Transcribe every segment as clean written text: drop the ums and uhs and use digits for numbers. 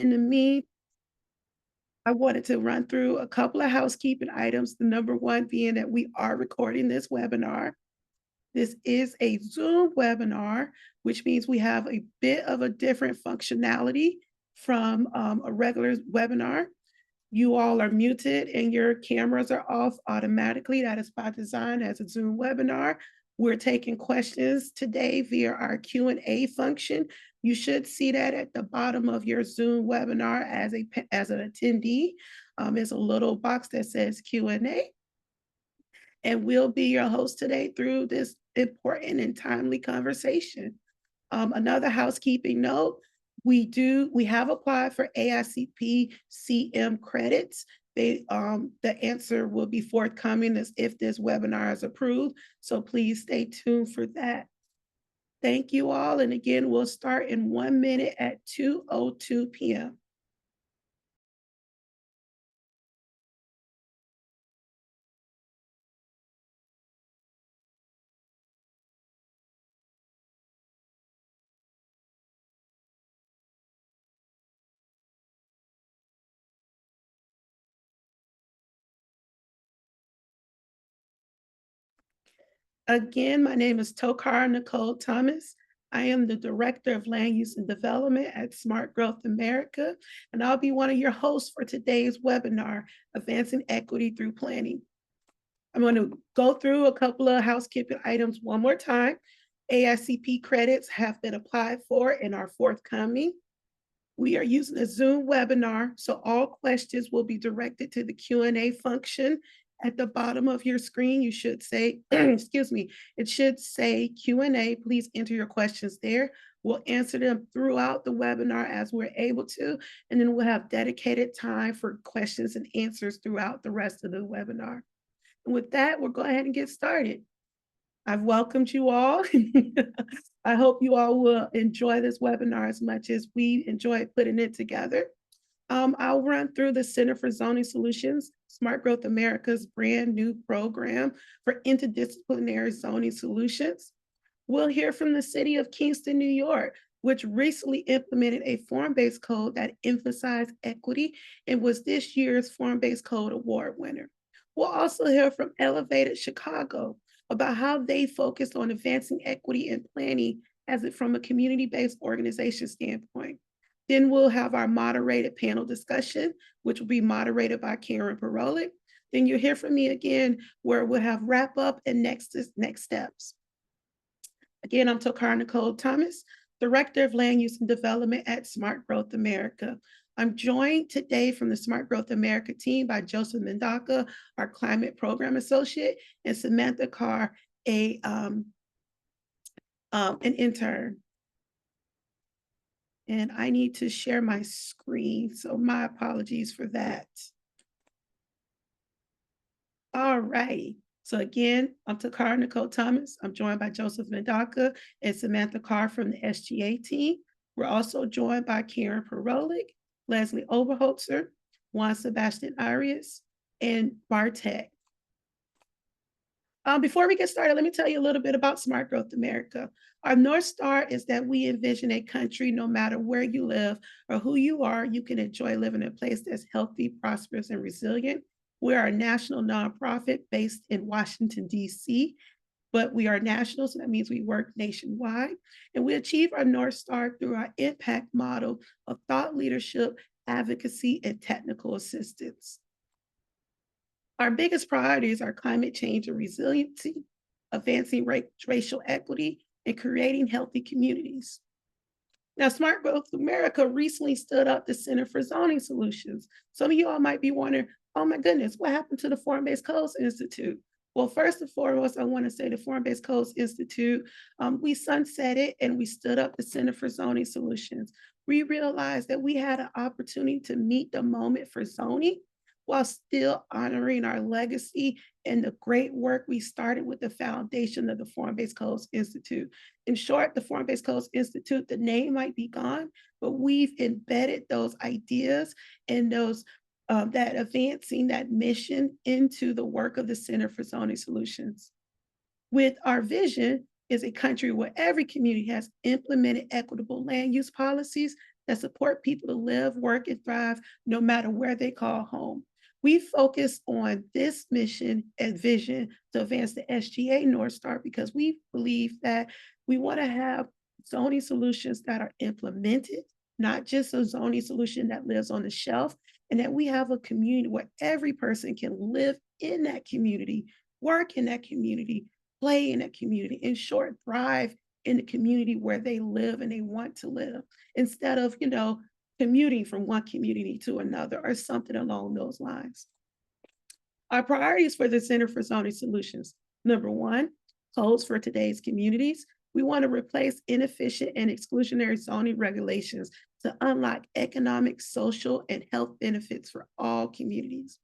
In the mean, I wanted to run through a couple of housekeeping items. The number one being that we are recording this webinar. This is a Zoom webinar, which means we have a bit of a different functionality from a regular webinar. You all are muted and your cameras are off automatically. That is by design as a Zoom webinar. We're taking questions today via our Q&A function. You should see that at the bottom of your Zoom webinar as an attendee. There's a little box that says Q&A. And we'll be your host today through this important and timely conversation. Another housekeeping note, we have applied for AICP CM credits. The answer will be forthcoming as if this webinar is approved. So please stay tuned for that. Thank you all. And again, we'll start in 1 minute at 2:02 p.m. Again, my name is Tokar Nicole Thomas. I am the Director of Land Use and Development at Smart Growth America, and I'll be one of your hosts for today's webinar, Advancing Equity Through Planning. I'm going to go through a couple of housekeeping items one more time. AICP credits have been applied for and are forthcoming. We are using a Zoom webinar, so all questions will be directed to the Q&A function. At the bottom of your screen, you should say, excuse me, it should say Q&A. Please enter your questions there. We'll answer them throughout the webinar as we're able to, and then we'll have dedicated time for questions and answers throughout the rest of the webinar. And with that, we'll go ahead and get started. I've welcomed you all. I hope you all will enjoy this webinar as much as we enjoy putting it together. I'll run through the Center for Zoning Solutions, Smart Growth America's brand new program for interdisciplinary zoning solutions. We'll hear from the city of Kingston, New York, which recently implemented a form-based code that emphasized equity and was this year's Form-Based Code Award winner. We'll also hear from Elevated Chicago about how they focused on advancing equity and planning as it from a community-based organization standpoint. Then we'll have our moderated panel discussion, which will be moderated by Karen Parolic. Then you'll hear from me again, where we'll have wrap up and next steps. Again, I'm Tokar Nicole Thomas, Director of Land Use and Development at Smart Growth America. I'm joined today from the Smart Growth America team by Joseph Mendaka, our Climate Program Associate, and Samantha Carr, an intern. And I need to share my screen, so my apologies for that. All righty. So again, I'm Tokar Nicole Thomas. I'm joined by Joseph Mendaka and Samantha Carr from the SGA team. We're also joined by Karen Parolic, Leslie Oberholzer, Juan Sebastian Arias, and Bartek. Before we get started, let me tell you a little bit about Smart Growth America. Our North Star is that we envision a country, no matter where you live or who you are, you can enjoy living in a place that's healthy, prosperous, and resilient. We're a national nonprofit based in Washington, D.C., but we are national, so that means we work nationwide. And we achieve our North Star through our impact model of thought leadership, advocacy, and technical assistance. Our biggest priorities are climate change and resiliency, advancing racial equity, and creating healthy communities. Now, Smart Growth America recently stood up the Center for Zoning Solutions. Some of you all might be wondering, oh my goodness, what happened to the Form-Based Codes Institute? Well, first and foremost, I want to say the Form-Based Codes Institute, we sunset it and we stood up the Center for Zoning Solutions. We realized that we had an opportunity to meet the moment for zoning while still honoring our legacy and the great work we started with the foundation of the Form-Based Codes Institute. In short, the Form-Based Codes Institute, the name might be gone, but we've embedded those ideas and those that advancing that mission into the work of the Center for Zoning Solutions. With our vision is a country where every community has implemented equitable land use policies that support people to live, work, and thrive no matter where they call home. We focus on this mission and vision to advance the SGA North Star because we believe that we want to have zoning solutions that are implemented, not just a zoning solution that lives on the shelf, and that we have a community where every person can live in that community, work in that community, play in that community, in short, thrive in the community where they live and they want to live instead of, commuting from one community to another or something along those lines. Our priorities for the Center for Zoning Solutions. Number one, codes for today's communities. We want to replace inefficient and exclusionary zoning regulations to unlock economic, social, and health benefits for all communities.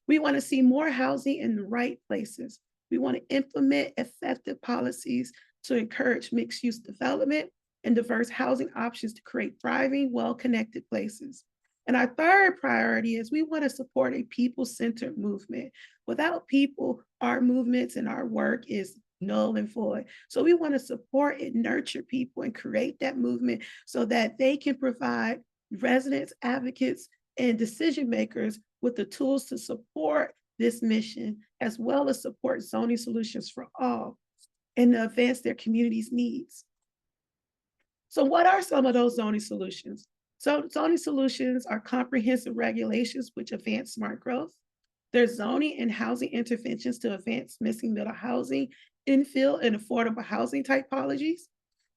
We want to see more housing in the right places. We want to implement effective policies to encourage mixed use development and diverse housing options to create thriving, well connected places. And our third priority is we want to support a people centered movement. Without people, our movements and our work is null and void. So we want to support and nurture people and create that movement so that they can provide residents, advocates, and decision makers with the tools to support this mission, as well as support zoning solutions for all and to advance their community's needs. So, what are some of those zoning solutions? So, zoning solutions are comprehensive regulations which advance smart growth. There's zoning and housing interventions to advance missing middle housing, infill, and affordable housing typologies.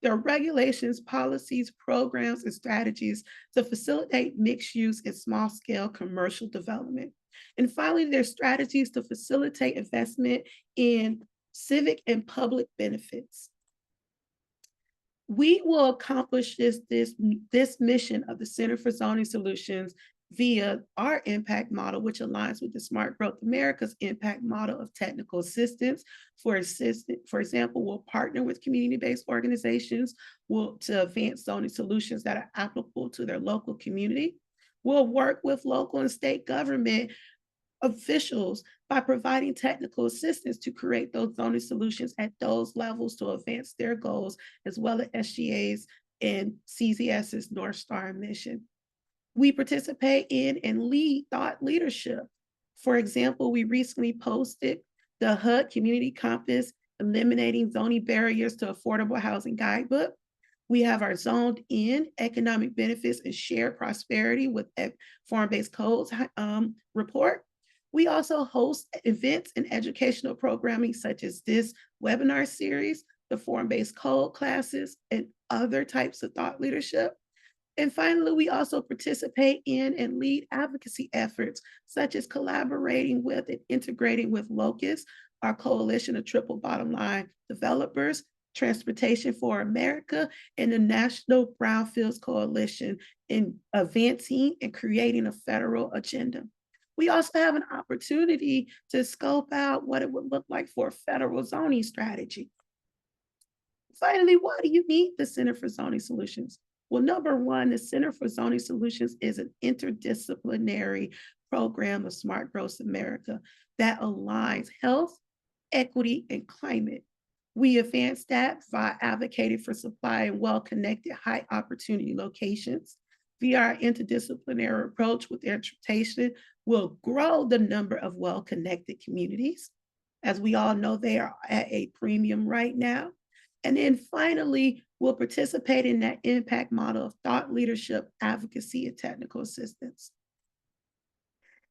There are regulations, policies, programs, and strategies to facilitate mixed use and small scale commercial development. And finally, there's strategies to facilitate investment in civic and public benefits. We will accomplish this mission of the Center for Zoning Solutions via our impact model, which aligns with the Smart Growth America's impact model of technical assistance. For example, we'll partner with community-based organizations to advance zoning solutions that are applicable to their local community. We'll work with local and state government officials by providing technical assistance to create those zoning solutions at those levels to advance their goals, as well as SGA's and CZS's North Star mission. We participate in and lead thought leadership. For example, we recently posted the HUD Community Compass, Eliminating Zoning Barriers to Affordable Housing Guidebook. We have our Zoned In Economic Benefits and Shared Prosperity with Form-Based Codes report. We also host events and educational programming such as this webinar series, the Form-Based Code classes, and other types of thought leadership. And finally, we also participate in and lead advocacy efforts, such as collaborating with and integrating with Locust, our coalition of triple bottom line developers, Transportation for America, and the National Brownfields Coalition in advancing and creating a federal agenda. We also have an opportunity to scope out what it would look like for a federal zoning strategy. Finally, why do you need the Center for Zoning Solutions? Well, number one, the Center for Zoning Solutions is an interdisciplinary program of Smart Growth America that aligns health, equity, and climate. We advance that by advocating for supply and well-connected high opportunity locations. Via our interdisciplinary approach with transportation, will grow the number of well-connected communities. As we all know, they are at a premium right now. And then finally, we'll participate in that impact model of thought leadership, advocacy, and technical assistance.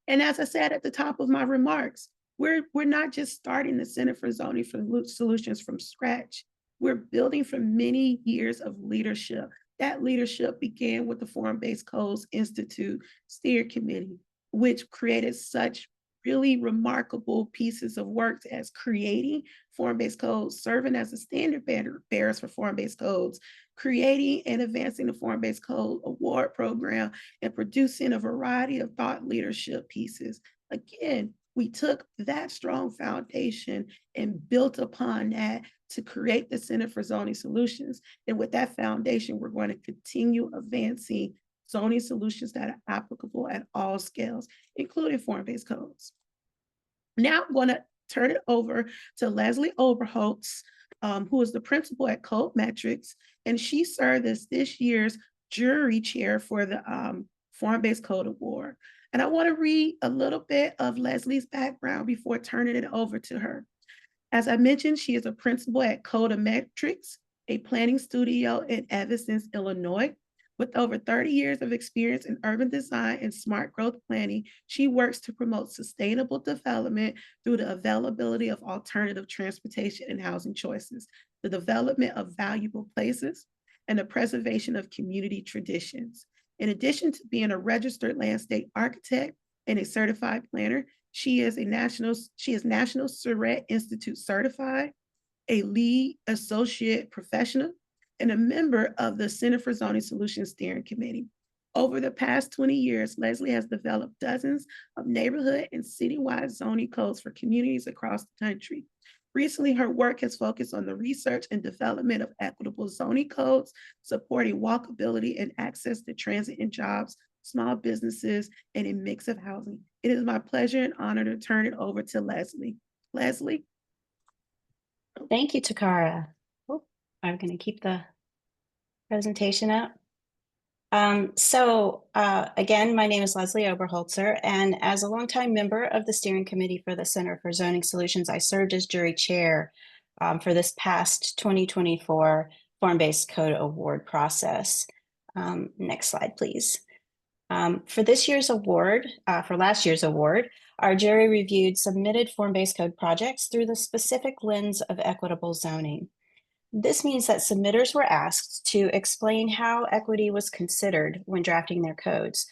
And as I said at the top of my remarks, we're not just starting the Center for Zoning Solutions from scratch. We're building from many years of leadership. That leadership began with the Form-Based Codes Institute Steer Committee, which created such really remarkable pieces of work as creating form-based codes, serving as a standard bearers for form-based codes, creating and advancing the form-based code award program, and producing a variety of thought leadership pieces. Again, we took that strong foundation and built upon that to create the Center for Zoning Solutions. And with that foundation, we're going to continue advancing zoning solutions that are applicable at all scales, including form-based codes. Now I'm going to turn it over to Leslie Oberholtz, who is the principal at Code Metrics, and she served as this year's jury chair for the Form-Based Code Award. And I want to read a little bit of Leslie's background before turning it over to her. As I mentioned, she is a principal at Codometrics, a planning studio in Evanston, Illinois. With over 30 years of experience in urban design and smart growth planning, she works to promote sustainable development through the availability of alternative transportation and housing choices, the development of valuable places, and the preservation of community traditions. In addition to being a registered landscape architect and a certified planner, she is National Surrey Institute certified, a lead associate professional, and a member of the Center for Zoning Solutions Steering Committee. Over the past 20 years, Leslie has developed dozens of neighborhood and citywide zoning codes for communities across the country. Recently, her work has focused on the research and development of equitable zoning codes, supporting walkability and access to transit and jobs, small businesses, and a mix of housing. It is my pleasure and honor to turn it over to Leslie. Leslie? Thank you, Takara. Oh, I'm going to keep the presentation up. Again, my name is Leslie Oberholzer, and as a longtime member of the steering committee for the Center for Zoning Solutions, I served as jury chair for this past 2024 Form-Based Code Award process. Next slide, please. For last year's award, our jury reviewed submitted form-based code projects through the specific lens of equitable zoning. This means that submitters were asked to explain how equity was considered when drafting their codes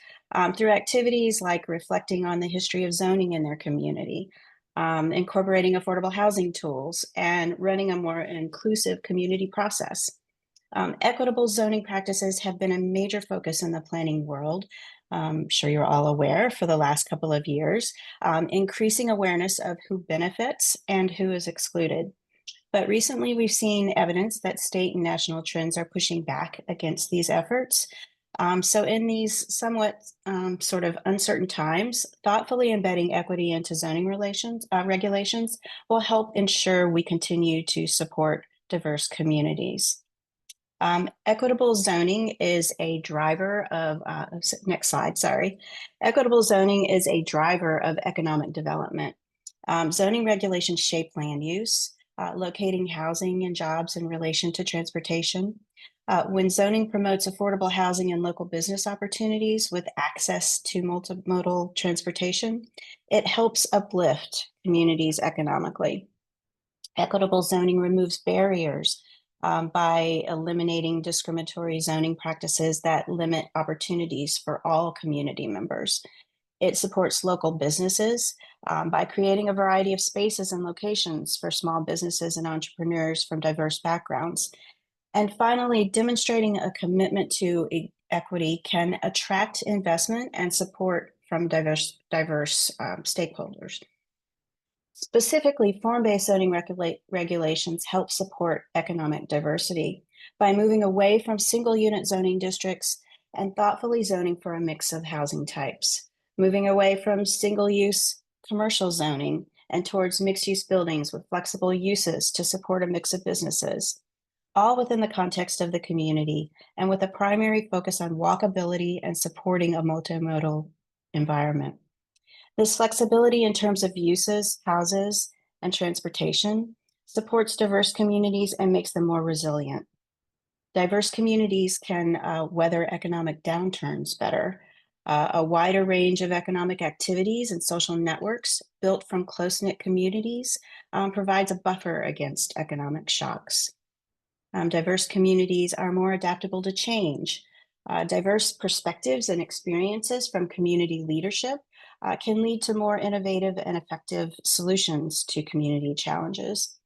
through activities like reflecting on the history of zoning in their community, incorporating affordable housing tools, and running a more inclusive community process. Equitable zoning practices have been a major focus in the planning world. I'm sure you're all aware for the last couple of years, increasing awareness of who benefits and who is excluded. But recently we've seen evidence that state and national trends are pushing back against these efforts. So in these somewhat sort of uncertain times, thoughtfully embedding equity into zoning regulations will help ensure we continue to support diverse communities. Equitable zoning is a driver of, next slide, sorry. Equitable zoning is a driver of economic development. Zoning regulations shape land use, locating housing and jobs in relation to transportation. When zoning promotes affordable housing and local business opportunities with access to multimodal transportation, it helps uplift communities economically. Equitable zoning removes barriers by eliminating discriminatory zoning practices that limit opportunities for all community members. It supports local businesses by creating a variety of spaces and locations for small businesses and entrepreneurs from diverse backgrounds. And finally, demonstrating a commitment to equity can attract investment and support from diverse stakeholders. Specifically, form-based zoning regulations help support economic diversity by moving away from single-unit zoning districts and thoughtfully zoning for a mix of housing types, moving away from single-use commercial zoning and towards mixed-use buildings with flexible uses to support a mix of businesses, all within the context of the community and with a primary focus on walkability and supporting a multimodal environment. This flexibility in terms of uses, houses, and transportation supports diverse communities and makes them more resilient. Diverse communities can weather economic downturns better. A wider range of economic activities and social networks built from close-knit communities provides a buffer against economic shocks. Diverse communities are more adaptable to change. Diverse perspectives and experiences from community leadership can lead to more innovative and effective solutions to community challenges.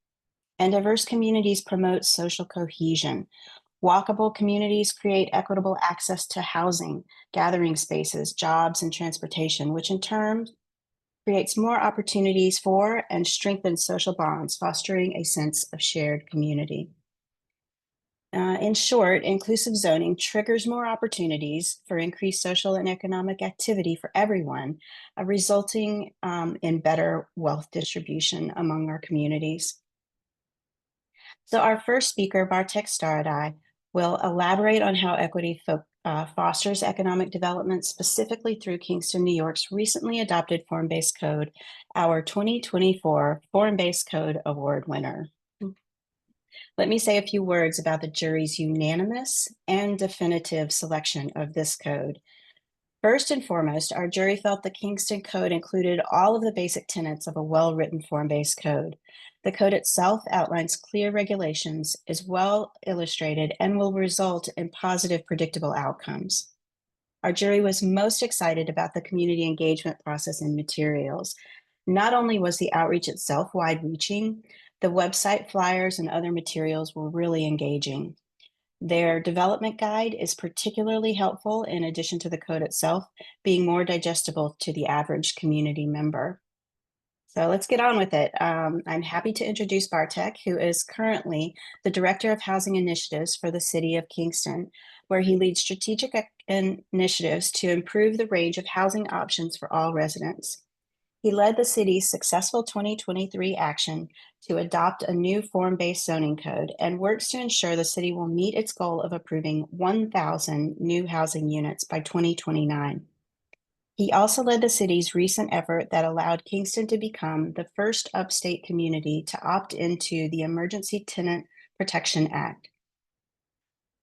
And diverse communities promote social cohesion. Walkable communities create equitable access to housing, gathering spaces, jobs, and transportation, which in turn creates more opportunities for and strengthens social bonds, fostering a sense of shared community. In short, inclusive zoning triggers more opportunities for increased social and economic activity for everyone, resulting in better wealth distribution among our communities. So our first speaker, Bartek Starodai, will elaborate on how equity fosters economic development specifically through Kingston, New York's recently adopted form-based code, our 2024 Form-Based Code Award winner. Let me say a few words about the jury's unanimous and definitive selection of this code. First and foremost, our jury felt the Kingston Code included all of the basic tenets of a well-written form-based code. The code itself outlines clear regulations, is well illustrated, and will result in positive, predictable outcomes. Our jury was most excited about the community engagement process and materials. Not only was the outreach itself wide-reaching, the website flyers and other materials were really engaging. Their development guide is particularly helpful in addition to the code itself being more digestible to the average community member. So let's get on with it. I'm happy to introduce Bartek, who is currently the Director of Housing Initiatives for the City of Kingston, where he leads strategic initiatives to improve the range of housing options for all residents. He led the city's successful 2023 action to adopt a new form-based zoning code and works to ensure the city will meet its goal of approving 1,000 new housing units by 2029. He also led the city's recent effort that allowed Kingston to become the first upstate community to opt into the Emergency Tenant Protection Act.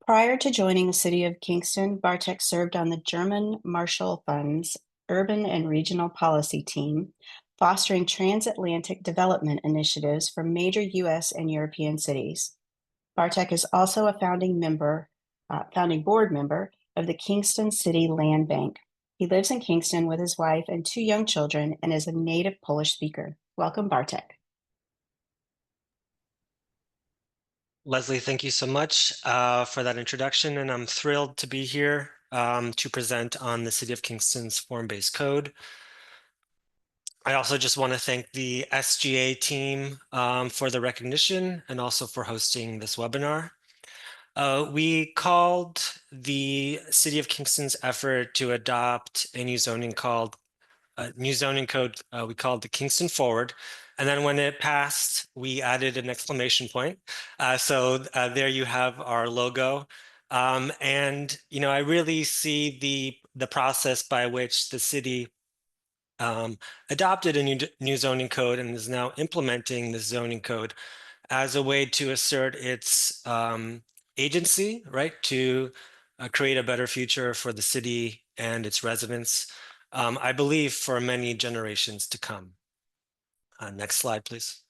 Prior to joining the City of Kingston, Bartek served on the German Marshall Fund's Urban and Regional Policy Team, fostering transatlantic development initiatives for major U.S. and European cities. Bartek is also a founding board member of the Kingston City Land Bank. He lives in Kingston with his wife and 2 young children and is a native Polish speaker. Welcome, Bartek. Leslie, thank you so much for that introduction, and I'm thrilled to be here to present on the City of Kingston's form-based code. I also just want to thank the SGA team for the recognition and also for hosting this webinar. We called the City of Kingston's effort to adopt a new zoning code we called the Kingston Forward. And then when it passed, we added an exclamation point. So there you have our logo. And I really see the process by which the city adopted a new zoning code and is now implementing the zoning code as a way to assert its agency, right, to create a better future for the city and its residents, I believe for many generations to come. Next slide, please.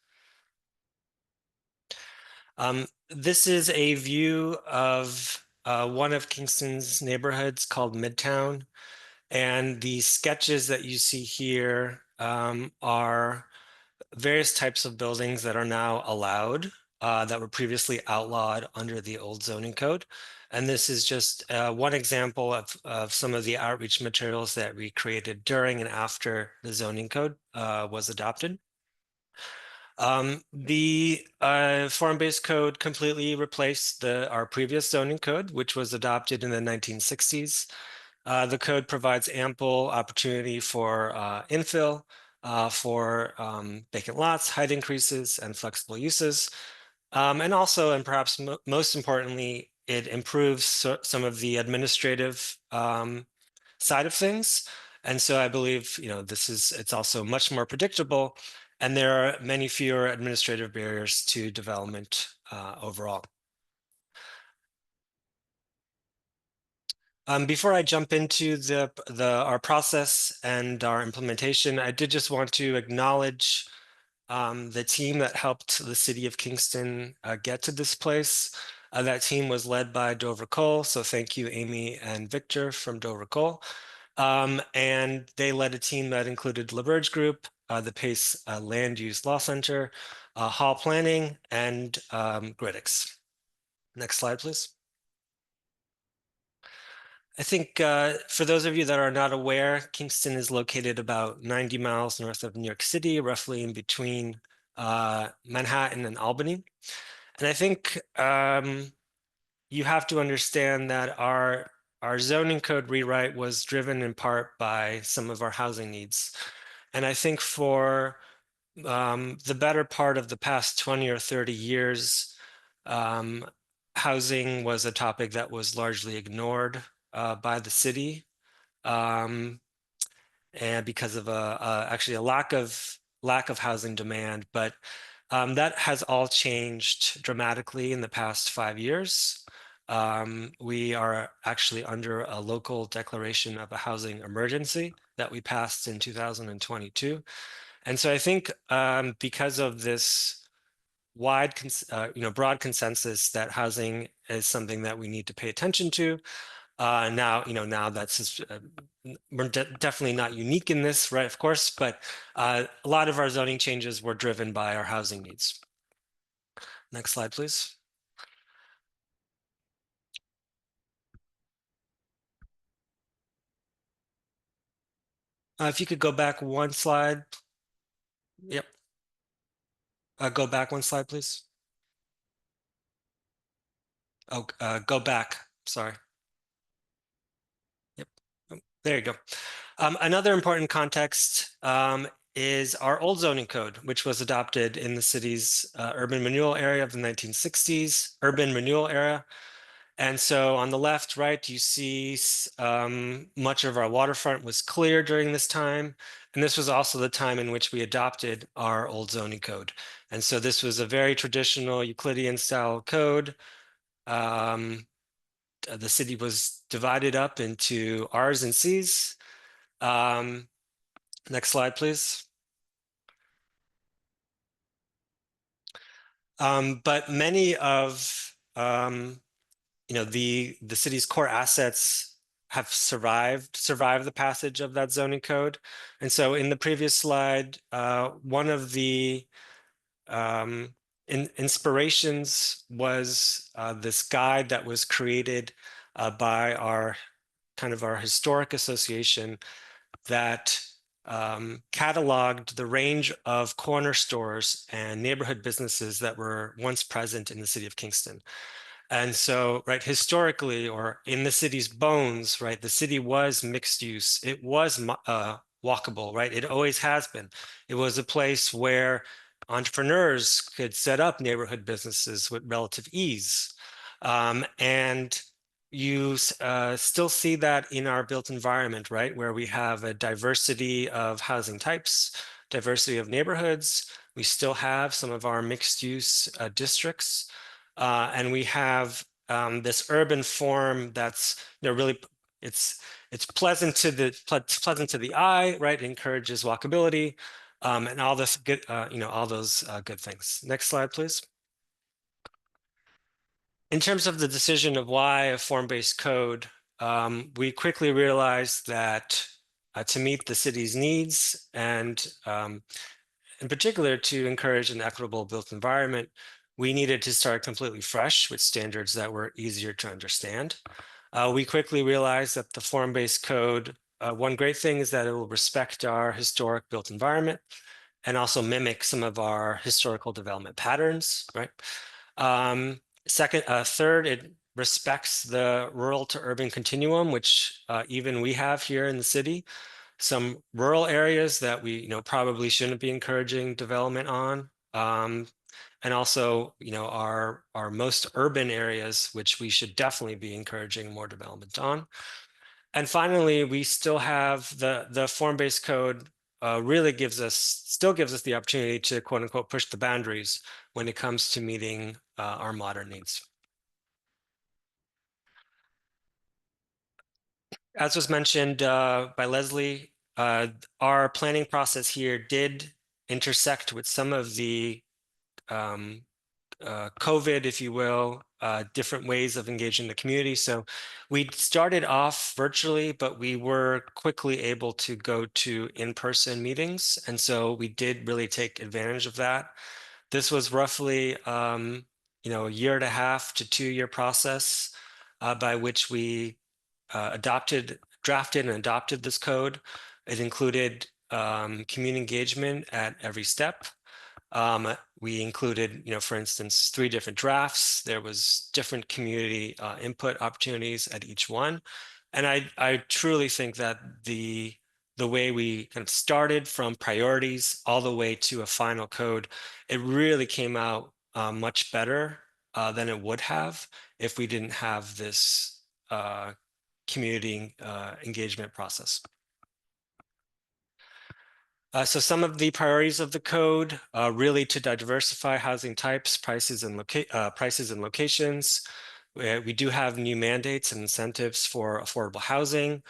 This is a view of one of Kingston's neighborhoods called Midtown. And the sketches that you see here are various types of buildings that are now allowed that were previously outlawed under the old zoning code. And this is just one example of some of the outreach materials that we created during and after the zoning code was adopted. The form-based code completely replaced our previous zoning code, which was adopted in the 1960s. The code provides ample opportunity for infill, for vacant lots, height increases, and flexible uses. And also, and perhaps most importantly, it improves some of the administrative side of things. And so I believe, it's also much more predictable, and there are many fewer administrative barriers to development overall. Before I jump into our process and our implementation, I did just want to acknowledge the team that helped the City of Kingston get to this place. That team was led by Dover Cole, so thank you, Amy and Victor from Dover Cole. And they led a team that included LaBerge Group, the Pace Land Use Law Center, Hall Planning, and Gridix. Next slide, please. I think for those of you that are not aware, Kingston is located about 90 miles north of New York City, roughly in between Manhattan and Albany. And I think you have to understand that our zoning code rewrite was driven in part by some of our housing needs. And I think for the better part of the past 20 or 30 years, housing was a topic that was largely ignored by the city, and because of actually a lack of housing demand, but that has all changed dramatically in the past 5 years. We are actually under a local declaration of a housing emergency that we passed in 2022. And so I think because of this broad consensus that housing is something that we need to pay attention to, now that's we're definitely not unique in this, right? Of course, but a lot of our zoning changes were driven by our housing needs. Next slide, please. If you could go back one slide. Yep. Go back one slide, please. Oh, go back. Sorry. Yep. Oh, there you go. Another important context is our old zoning code, which was adopted in the city's urban renewal area of the 1960s, urban renewal era. And so on the left, right, you see much of our waterfront was clear during this time. And this was also the time in which we adopted our old zoning code. And so this was a very traditional Euclidean style code. The city was divided up into R's and C's. Next slide, please. But many of the city's core assets have survived the passage of that zoning code. And so in the previous slide, one of the inspirations was this guide that was created by our historic association that cataloged the range of corner stores and neighborhood businesses that were once present in the city of Kingston. And so, right, historically, or in the city's bones, right, the city was mixed use. It was walkable, right? It always has been. It was a place where entrepreneurs could set up neighborhood businesses with relative ease. And you still see that in our built environment, right, where we have a diversity of housing types, diversity of neighborhoods. We still have some of our mixed use districts. And we have this urban form that's really it's pleasant to the eye, right? It encourages walkability, and all this good all those good things. Next slide, please. In terms of the decision of why a form-based code, we quickly realized that to meet the city's needs and in particular to encourage an equitable built environment, we needed to start completely fresh with standards that were easier to understand. We quickly realized that the form-based code, one great thing is that it will respect our historic built environment and also mimic some of our historical development patterns, right? Third, it respects the rural to urban continuum, which even we have here in the city. Some rural areas that we probably shouldn't be encouraging development on, and also our most urban areas, which we should definitely be encouraging more development on. And finally, we still have the form-based code really still gives us the opportunity to quote unquote push the boundaries when it comes to meeting our modern needs. As was mentioned by Leslie, our planning process here did intersect with some of the COVID, if you will, different ways of engaging the community. So we started off virtually, but we were quickly able to go to in-person meetings. And so we did really take advantage of that. This was roughly, a 1.5 to 2 year process by which we drafted and adopted this code. It included community engagement at every step. We included, for instance, 3 different drafts. There was different community input opportunities at each one. And I truly think that the way we kind of started from priorities all the way to a final code, it really came out much better than it would have if we didn't have this community engagement process. So some of the priorities of the code really to diversify housing types, prices, and locations. We do have new mandates and incentives for affordable housing.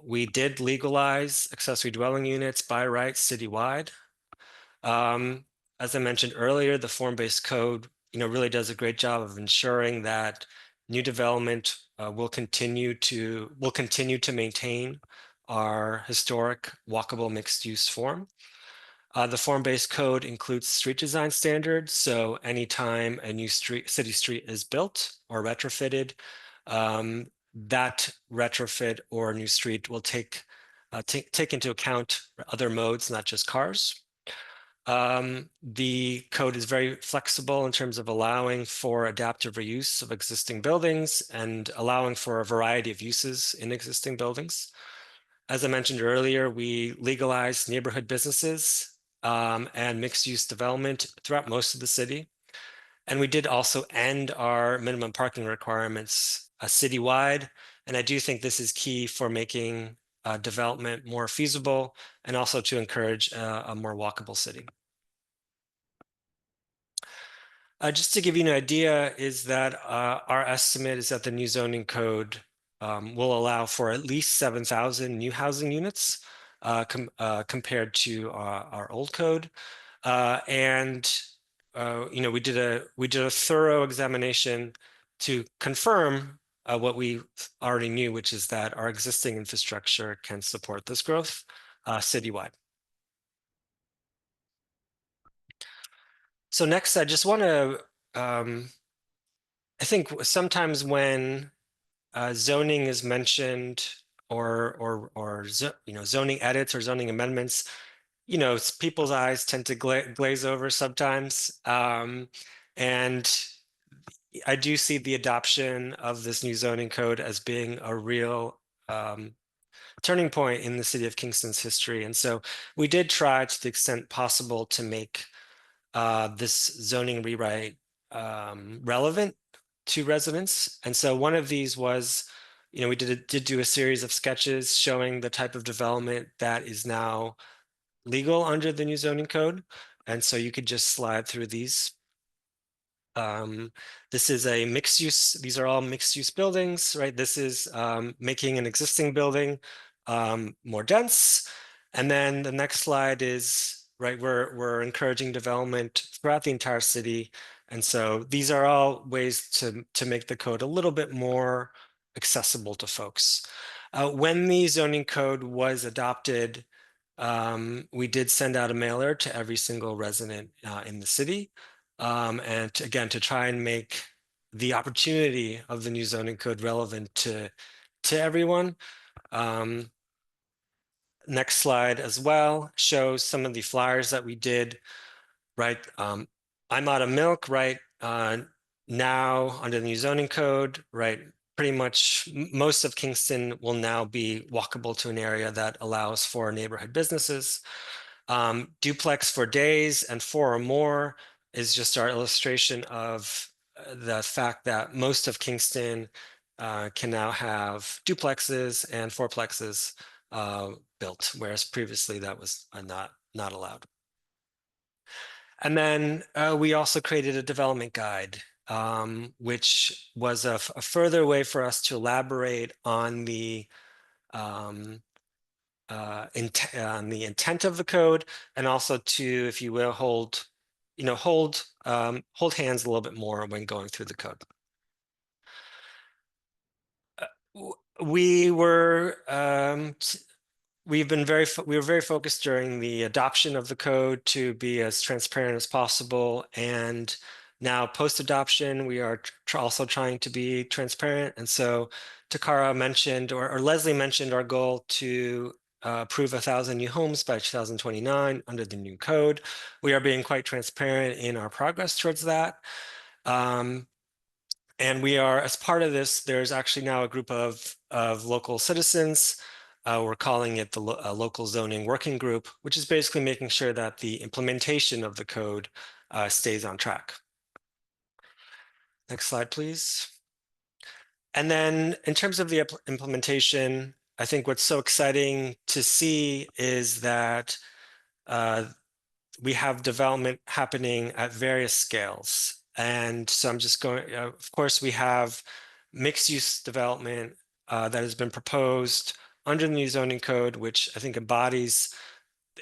We did legalize accessory dwelling units by right citywide. As I mentioned earlier, the form-based code, really does a great job of ensuring that new development will continue to maintain our historic walkable mixed-use form. The form-based code includes street design standards. So anytime a new city street is built or retrofitted, that retrofit or new street will take into account other modes, not just cars. The code is very flexible in terms of allowing for adaptive reuse of existing buildings and allowing for a variety of uses in existing buildings. As I mentioned earlier, we legalized neighborhood businesses and mixed-use development throughout most of the city. And we did also end our minimum parking requirements citywide. And I do think this is key for making development more feasible and also to encourage a more walkable city. Just to give you an idea, is that our estimate is that the new zoning code will allow for at least 7,000 new housing units compared to our old code. We did a thorough examination to confirm what we already knew, which is that our existing infrastructure can support this growth citywide. So next, I just want to, I think sometimes when zoning is mentioned or zoning edits or zoning amendments, people's eyes tend to glaze over sometimes. And I do see the adoption of this new zoning code as being a real turning point in the city of Kingston's history. And so we did try to the extent possible to make this zoning rewrite relevant to residents. And so one of these was, we did do a series of sketches showing the type of development that is now legal under the new zoning code. And so you could just slide through these. This is a mixed use. These are all mixed use buildings, right? This is making an existing building more dense. And then the next slide is, right, we're encouraging development throughout the entire city. And so these are all ways to make the code a little bit more accessible to folks. When the zoning code was adopted, we did send out a mailer to every single resident in the city. And again, to try and make the opportunity of the new zoning code relevant to everyone. Next slide as well shows some of the flyers that we did, right? I'm out of milk, right? Now under the new zoning code, right? Pretty much most of Kingston will now be walkable to an area that allows for neighborhood businesses. Duplex for days and 4 or more is just our illustration of the fact that most of Kingston can now have duplexes and fourplexes built, whereas previously that was not allowed. And then we also created a development guide, which was a further way for us to elaborate on the intent of the code, and also to, if you will, hold hands a little bit more when going through the code. We were very focused during the adoption of the code to be as transparent as possible, and now post-adoption we are also trying to be transparent. And so Takara mentioned, or Leslie mentioned, our goal to approve 1,000 new homes by 2029 under the new code. We are being quite transparent in our progress towards that. And we are, as part of this, there's actually now a group of local citizens. We're calling it the local zoning working group, which is basically making sure that the implementation of the code stays on track. Next slide, please. And then in terms of the implementation, I think what's so exciting to see is that we have development happening at various scales. And so I'm just going, of course, we have mixed use development that has been proposed under the new zoning code, which I think embodies,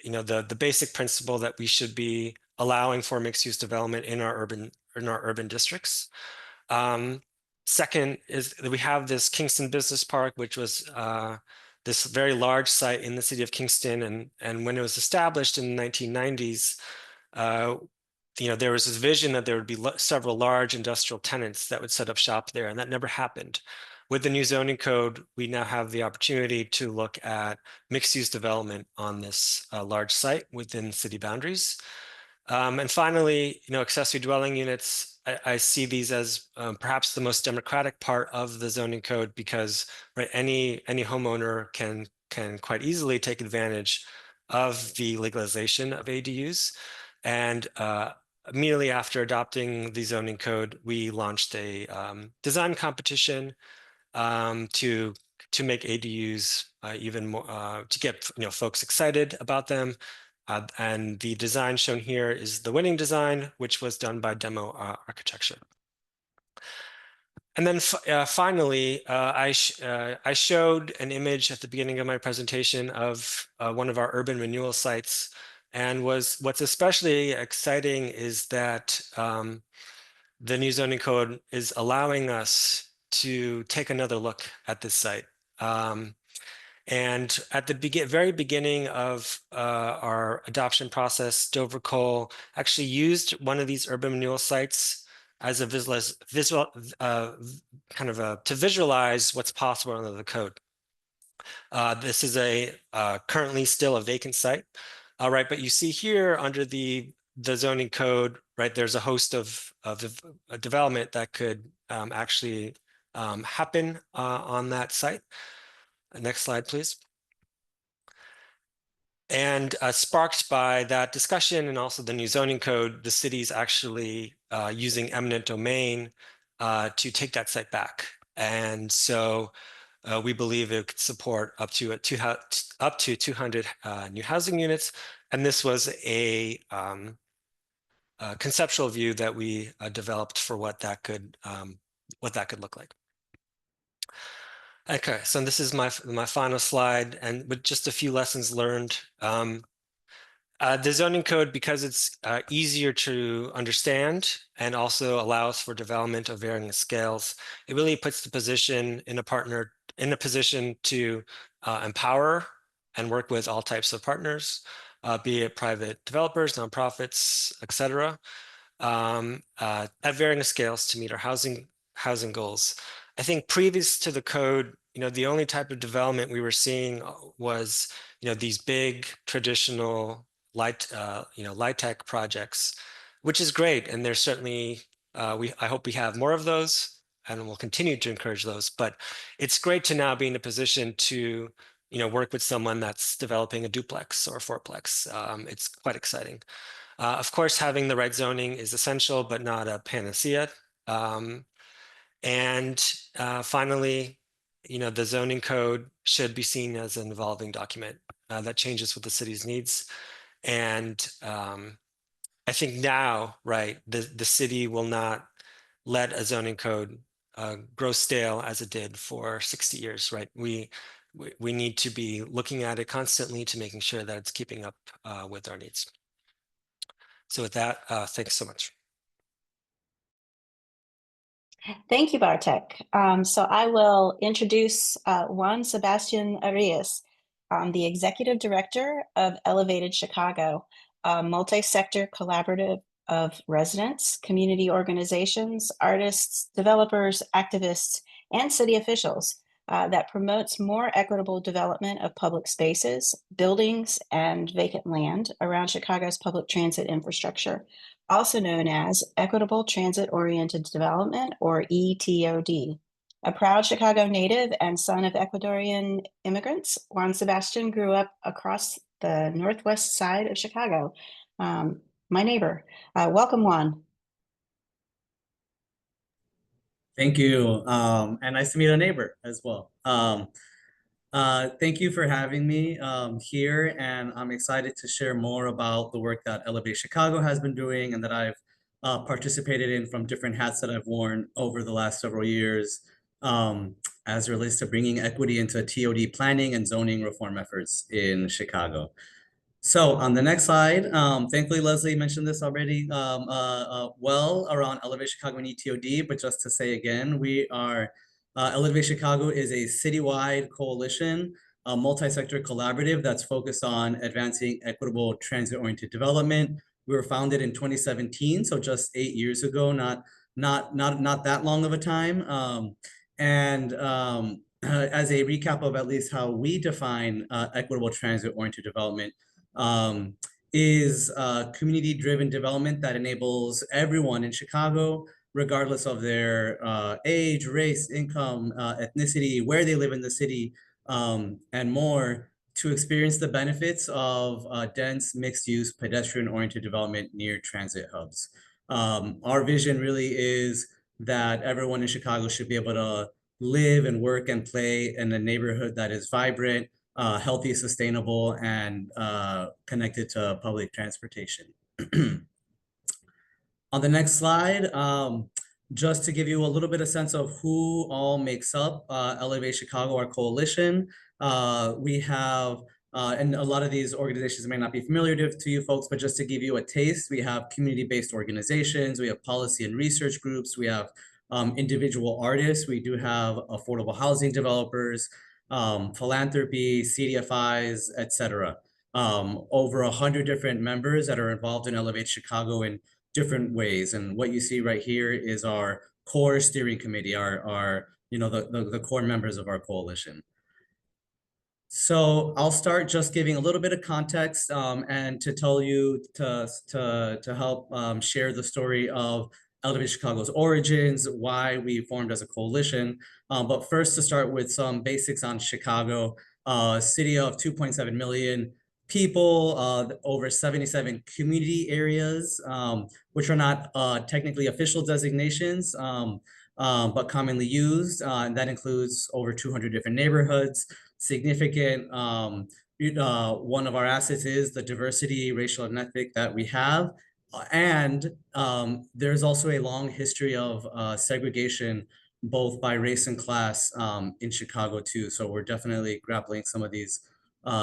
the basic principle that we should be allowing for mixed use development in our urban districts. Second is that we have this Kingston Business Park, which was this very large site in the city of Kingston. And when it was established in the 1990s, there was this vision that there would be several large industrial tenants that would set up shop there, and that never happened. With the new zoning code, we now have the opportunity to look at mixed-use development on this large site within city boundaries. And finally, accessory dwelling units, I see these as perhaps the most democratic part of the zoning code because any homeowner can quite easily take advantage of the legalization of ADUs. And immediately after adopting the zoning code, we launched a design competition to make ADUs even more to get folks excited about them. And the design shown here is the winning design, which was done by Demo Architecture. And then finally, I showed an image at the beginning of my presentation of one of our urban renewal sites. And what's especially exciting is that the new zoning code is allowing us to take another look at this site. And at the very beginning of our adoption process, Dover Coal actually used one of these urban renewal sites as a to visualize what's possible under the code. This is currently still a vacant site, right? But you see here under the zoning code, right? There's a host of development that could actually happen on that site. Next slide, please. And sparked by that discussion and also the new zoning code, the city's actually using eminent domain to take that site back. And so we believe it could support up to 200 new housing units. And this was a conceptual view that we developed for what that could look like. Okay, so this is my final slide, and with just a few lessons learned. The zoning code, because it's easier to understand and also allows for development of varying scales, it really puts the position in a position to empower and work with all types of partners, be it private developers, nonprofits, etc., at varying scales to meet our housing goals. I think previous to the code, the only type of development we were seeing was, these big traditional light tech projects, which is great. And there's certainly, I hope we have more of those and we'll continue to encourage those. But it's great to now be in a position to, work with someone that's developing a duplex or a fourplex. It's quite exciting. Of course, having the right zoning is essential, but not a panacea. And finally, the zoning code should be seen as an evolving document that changes with the city's needs. And I think now, right, the city will not let a zoning code grow stale as it did for 60 years, right? We need to be looking at it constantly to making sure that it's keeping up with our needs. So with that, thanks so much. Thank you, Bartek. So I will introduce Juan Sebastian Arias, the Executive Director of Elevated Chicago, a multi-sector collaborative of residents, community organizations, artists, developers, activists, and city officials that promotes more equitable development of public spaces, buildings, and vacant land around Chicago's public transit infrastructure, also known as Equitable Transit-Oriented Development, or ETOD. A proud Chicago native and son of Ecuadorian immigrants, Juan Sebastian grew up across the northwest side of Chicago. My neighbor. Welcome, Juan. Thank you. And nice to meet a neighbor as well. Thank you for having me here, and I'm excited to share more about the work that Elevate Chicago has been doing and that I've participated in from different hats that I've worn over the last several years um, as it relates to bringing equity into TOD planning and zoning reform efforts in Chicago. So on the next slide, thankfully Leslie mentioned this already well around Elevate Chicago and ETOD, but just to say again, we are Elevate Chicago is a citywide coalition, a multi-sector collaborative that's focused on advancing equitable transit-oriented development. We were founded in 2017, so just 8 years ago, not that long of a time. As a recap of at least how we define equitable transit-oriented development, um, is community-driven development that enables everyone in Chicago, regardless of their age, race, income, ethnicity, where they live in the city, and more, to experience the benefits of dense, mixed-use, pedestrian-oriented development near transit hubs. Our vision really is that everyone in Chicago should be able to live and work and play in a neighborhood that is vibrant, healthy, sustainable, and connected to public transportation. On the next slide, just to give you a little bit of sense of who all makes up Elevate Chicago, our coalition, we have, and a lot of these organizations may not be familiar to you folks, but just to give you a taste, we have community-based organizations, we have policy and research groups, we have individual artists, we do have affordable housing developers, philanthropy, CDFIs, etc. Over 100 different members that are involved in Elevate Chicago in different ways. And what you see right here is our core steering committee, our the core members of our coalition. So I'll start just giving a little bit of context and to tell you to help share the story of Elevate Chicago's origins, why we formed as a coalition. But first, to start with some basics on Chicago, city of 2.7 million people, over 77 community areas, which are not technically official designations, but commonly used. And that includes over 200 different neighborhoods. Significant, one of our assets is the diversity, racial and ethnic that we have. And there's also a long history of segregation, both by race and class in Chicago too. So we're definitely grappling some of these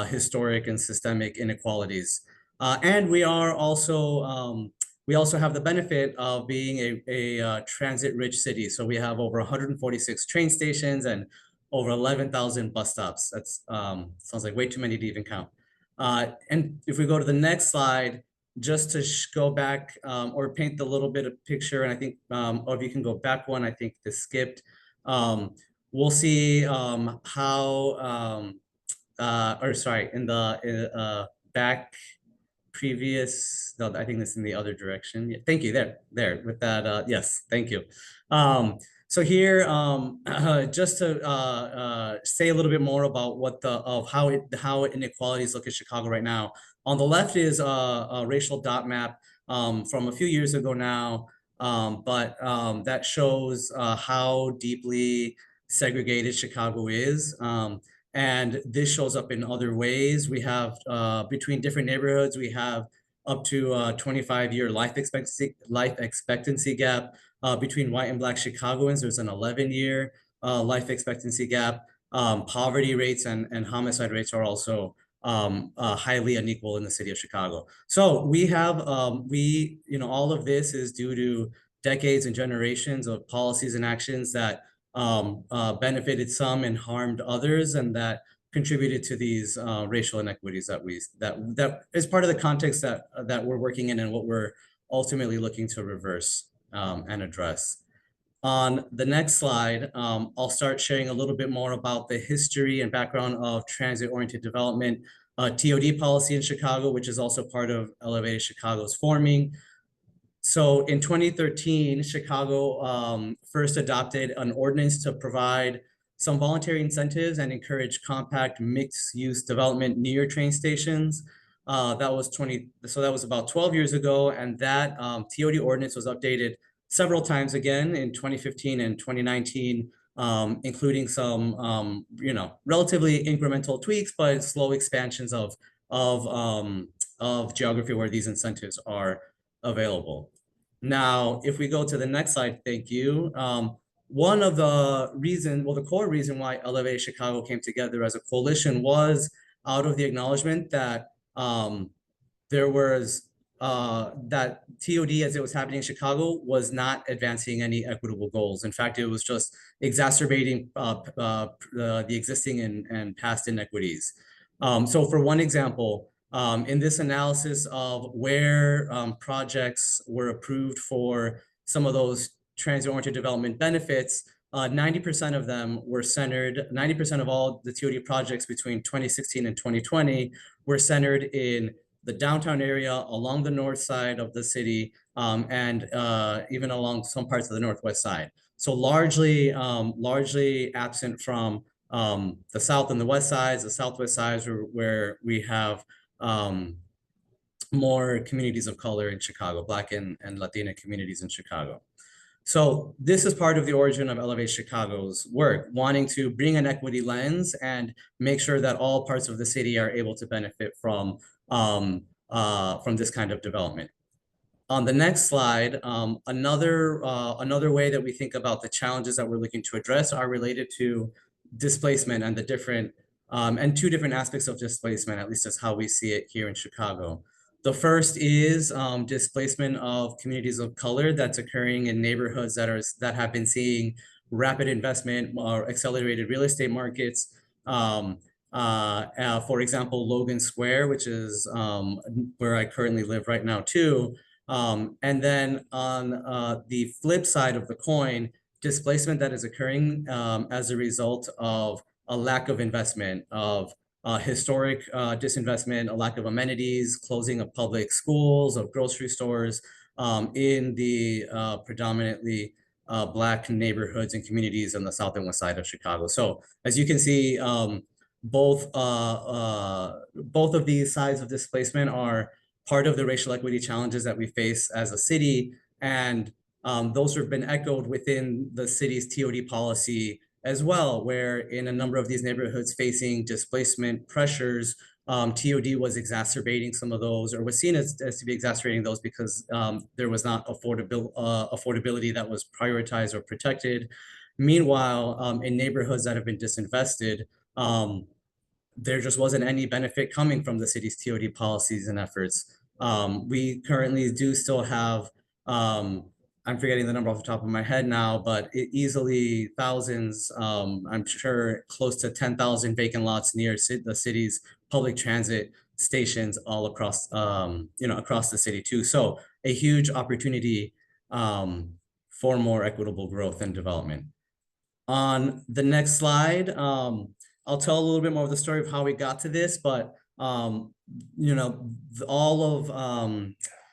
historic and systemic inequalities. And we are also, we also have the benefit of being a transit-rich city. So we have over 146 train stations and over 11,000 bus stops. That's sounds like way too many to even count. And if we go to the next slide, just to go back or paint the little bit of picture, and I think, or if you can go back one, I think this skipped. We'll see how, or sorry, in the back previous, no, I think that's in the other direction. Yeah, thank you, there, with that, yes, thank you. So here, just to say a little bit more about what how inequalities look at Chicago right now. On the left is a racial dot map from a few years ago now, but that shows how deeply segregated Chicago is. And this shows up in other ways. We have between different neighborhoods, we have up to 25-year life expectancy gap. Between white and Black Chicagoans, there's an 11-year life expectancy gap. Poverty rates and homicide rates are also highly unequal in the city of Chicago. So we have, all of this is due to decades and generations of policies and actions that benefited some and harmed others, and that contributed to these racial inequities that is part of the context that we're working in and what we're ultimately looking to reverse and address. On the next slide, I'll start sharing a little bit more about the history and background of transit-oriented development, TOD policy in Chicago, which is also part of Elevate Chicago's forming. So in 2013, Chicago first adopted an ordinance to provide some voluntary incentives and encourage compact mixed-use development near train stations. That was about 12 years ago, and that TOD ordinance was updated several times again in 2015 and 2019, including some, relatively incremental tweaks, but slow expansions of geography where these incentives are available. Now, if we go to the next slide, thank you. One of the reasons, the core reason why Elevate Chicago came together as a coalition was out of the acknowledgement that there was that TOD as it was happening in Chicago was not advancing any equitable goals. In fact, it was just exacerbating the existing and past inequities. So for one example, in this analysis of where projects were approved for some of those transit-oriented development benefits, 90% of them were centered, 90% of all the TOD projects between 2016 and 2020 were centered in the downtown area, along the north side of the city, and even along some parts of the northwest side. So largely absent from the south and the west sides. The southwest sides where we have more communities of color in Chicago, Black and Latina communities in Chicago. So this is part of the origin of Elevate Chicago's work, wanting to bring an equity lens and make sure that all parts of the city are able to benefit from this kind of development. On the next slide, another way that we think about the challenges that we're looking to address are related to displacement and the different and two different aspects of displacement, at least that's how we see it here in Chicago. The first is displacement of communities of color that's occurring in neighborhoods that have been seeing rapid investment or accelerated real estate markets. For example, Logan Square, which is where I currently live right now too. And then on the flip side of the coin, displacement that is occurring as a result of a lack of investment, of historic disinvestment, a lack of amenities, closing of public schools, of grocery stores in the predominantly Black neighborhoods and communities on the south and west side of Chicago. So as you can see, both of these sides of displacement are part of the racial equity challenges that we face as a city. And those have been echoed within the city's TOD policy as well, where in a number of these neighborhoods facing displacement pressures, TOD was exacerbating some of those, or was seen as to be exacerbating those because there was not affordability that was prioritized or protected. Meanwhile, in neighborhoods that have been disinvested, there just wasn't any benefit coming from the city's TOD policies and efforts. We currently do still have, I'm forgetting the number off the top of my head now, but easily thousands, I'm sure close to 10,000 vacant lots near the city's public transit stations all across, across the city too. So a huge opportunity for more equitable growth and development. On the next slide, I'll tell a little bit more of the story of how we got to this, but all of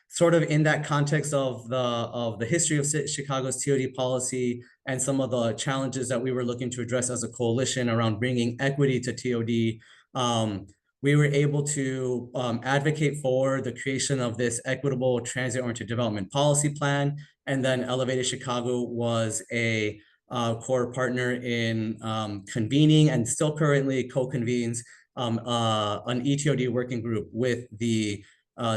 sort of in that context of the history of Chicago's TOD policy and some of the challenges that we were looking to address as a coalition around bringing equity to TOD, we were able to advocate for the creation of this equitable transit-oriented development policy plan. And then Elevated Chicago was a core partner in convening and still currently co-convenes an ETOD working group with the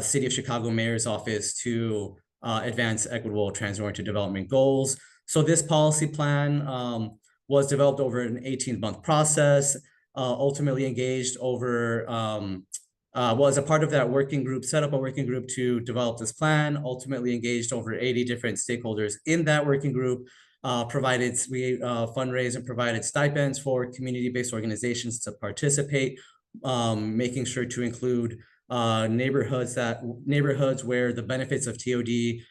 City of Chicago Mayor's Office to advance equitable transit-oriented development goals. So this policy plan was developed over an 18-month process, ultimately engaged over, was a part of that working group, set up a working group to develop this plan, ultimately engaged over 80 different stakeholders in that working group, fundraised and provided stipends for community-based organizations to participate, making sure to include neighborhoods where the benefits of TOD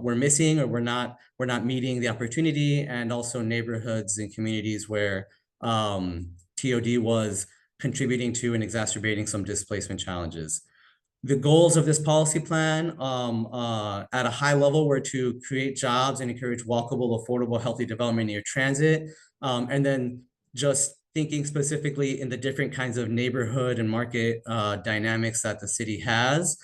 were missing or were not meeting the opportunity, and also neighborhoods and communities where TOD was contributing to and exacerbating some displacement challenges. The goals of this policy plan at a high level were to create jobs and encourage walkable, affordable, healthy development near transit. And then just thinking specifically in the different kinds of neighborhood and market dynamics that the city has.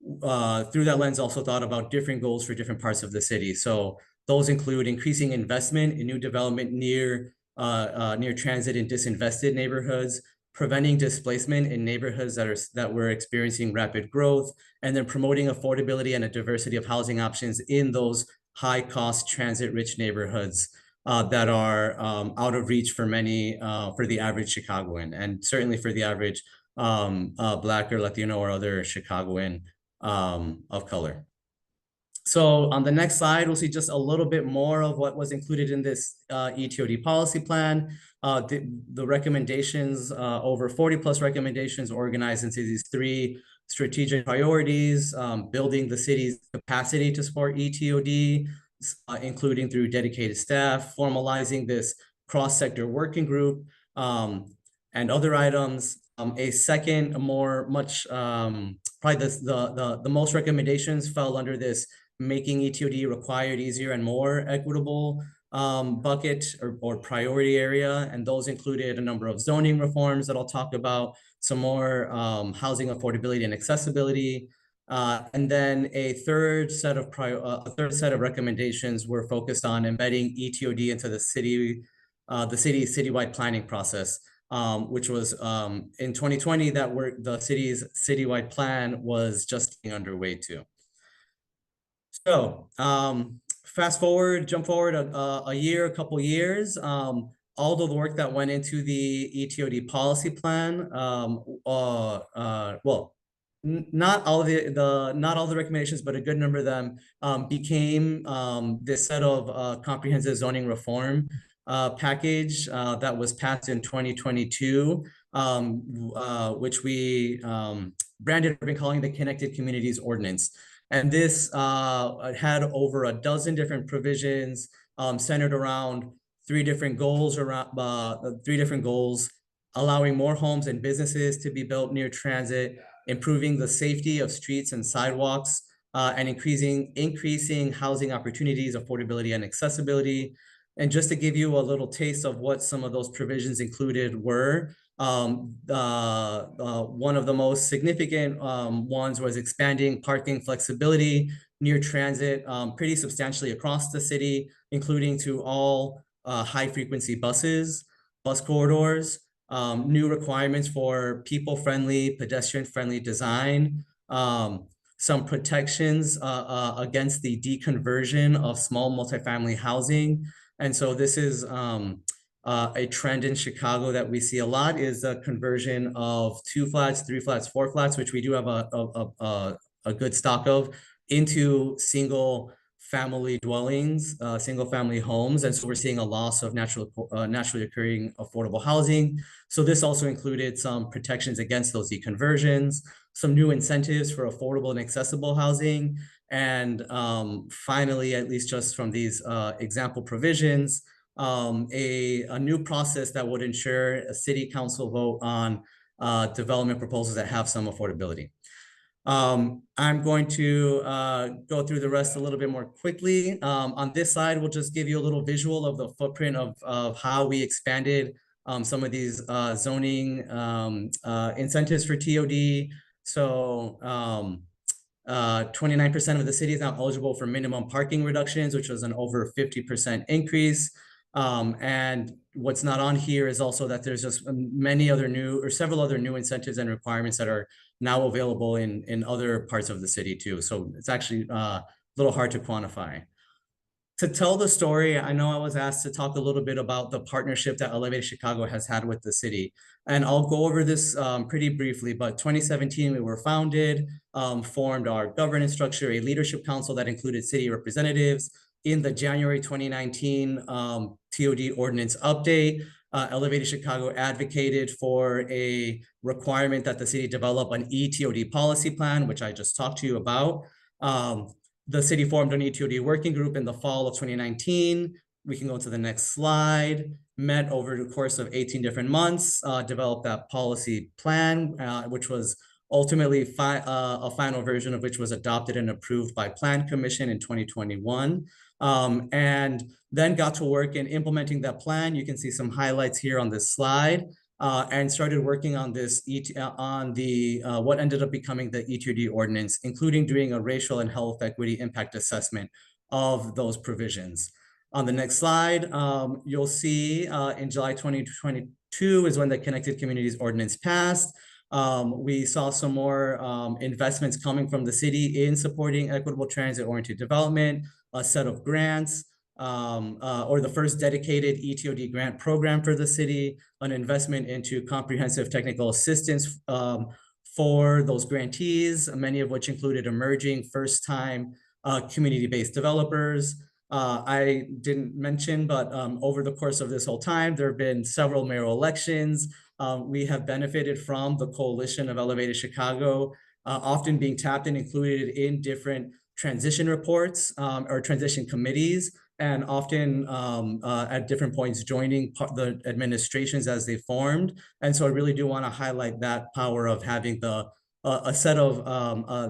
through that lens, also thought about different goals for different parts of the city. So those include increasing investment in new development near transit and disinvested neighborhoods, preventing displacement in neighborhoods that were experiencing rapid growth, and then promoting affordability and a diversity of housing options in those high-cost transit-rich neighborhoods that are out of reach for many, for the average Chicagoan, and certainly for the average Black or Latino or other Chicagoan of color. So on the next slide, we'll see just a little bit more of what was included in this ETOD policy plan. The recommendations, over 40 plus recommendations, organized into these 3 strategic priorities: building the city's capacity to support ETOD, including through dedicated staff, formalizing this cross-sector working group, and other items. A second, probably the most recommendations fell under this making ETOD required, easier, and more equitable bucket or priority area. And those included a number of zoning reforms that I'll talk about, some more housing affordability and accessibility. And then a third set of recommendations were focused on embedding ETOD into the city's citywide planning process. Which was in 2020 the city's citywide plan was just getting underway too. So jump forward a couple years. All the work that went into the ETOD policy plan, well, not all the recommendations, but a good number of them became this set of comprehensive zoning reform package that was passed in 2022, which we branded, we've been calling the Connected Communities Ordinance. And this had over a dozen different provisions centered around 3 different goals, allowing more homes and businesses to be built near transit, improving the safety of streets and sidewalks, and increasing housing opportunities, affordability, and accessibility. And just to give you a little taste of what some of those provisions included were, one of the most significant ones was expanding parking flexibility near transit pretty substantially across the city, including to all high-frequency bus corridors, new requirements for people-friendly, pedestrian-friendly design, some protections against the deconversion of small multifamily housing. And so this is a trend in Chicago that we see a lot, is the conversion of 2 flats, 3 flats, 4 flats, which we do have a good stock of, into single family dwellings, single family homes. And so we're seeing a loss of naturally occurring affordable housing. So this also included some protections against those deconversions, some new incentives for affordable and accessible housing. And finally, at least just from these example provisions, a new process that would ensure a city council vote on development proposals that have some affordability. I'm going to go through the rest a little bit more quickly. On this slide, we'll just give you a little visual of the footprint of how we expanded some of these zoning incentives for TOD. So 29% of the city is now eligible for minimum parking reductions, which was an over 50% increase. And what's not on here is also that there's just several other new incentives and requirements that are now available in other parts of the city too. So it's actually a little hard to quantify. To tell the story, I know I was asked to talk a little bit about the partnership that Elevate Chicago has had with the city. And I'll go over this pretty briefly, but 2017, we were founded, formed our governance structure, a leadership council that included city representatives. In the January 2019 TOD ordinance update, Elevated Chicago advocated for a requirement that the city develop an ETOD policy plan, which I just talked to you about. The city formed an ETOD working group in the fall of 2019. We can go to the next slide. Met over the course of 18 different months, developed that policy plan, which was ultimately a final version of which was adopted and approved by Plan Commission in 2021. And then got to work in implementing that plan. You can see some highlights here on this slide. and started working on this what ended up becoming the ETOD ordinance, including doing a racial and health equity impact assessment of those provisions. On the next slide, you'll see in July 2022 is when the Connected Communities Ordinance passed. We saw some more investments coming from the city in supporting equitable transit-oriented development, a set of grants, or the first dedicated ETOD grant program for the city, an investment into comprehensive technical assistance for those grantees, many of which included emerging first-time community-based developers. I didn't mention, but over the course of this whole time, there have been several mayoral elections. We have benefited from the coalition of Elevated Chicago, often being tapped and included in different transition reports or transition committees, and often at different points joining the administrations as they formed. And so I really do want to highlight that power of having a set of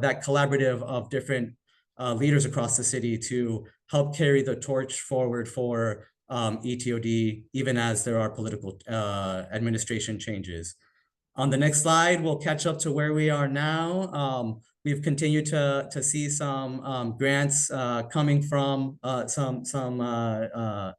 that collaborative of different leaders across the city to help carry the torch forward for ETOD, even as there are political administration changes. On the next slide, we'll catch up to where we are now. We've continued to see some grants coming from some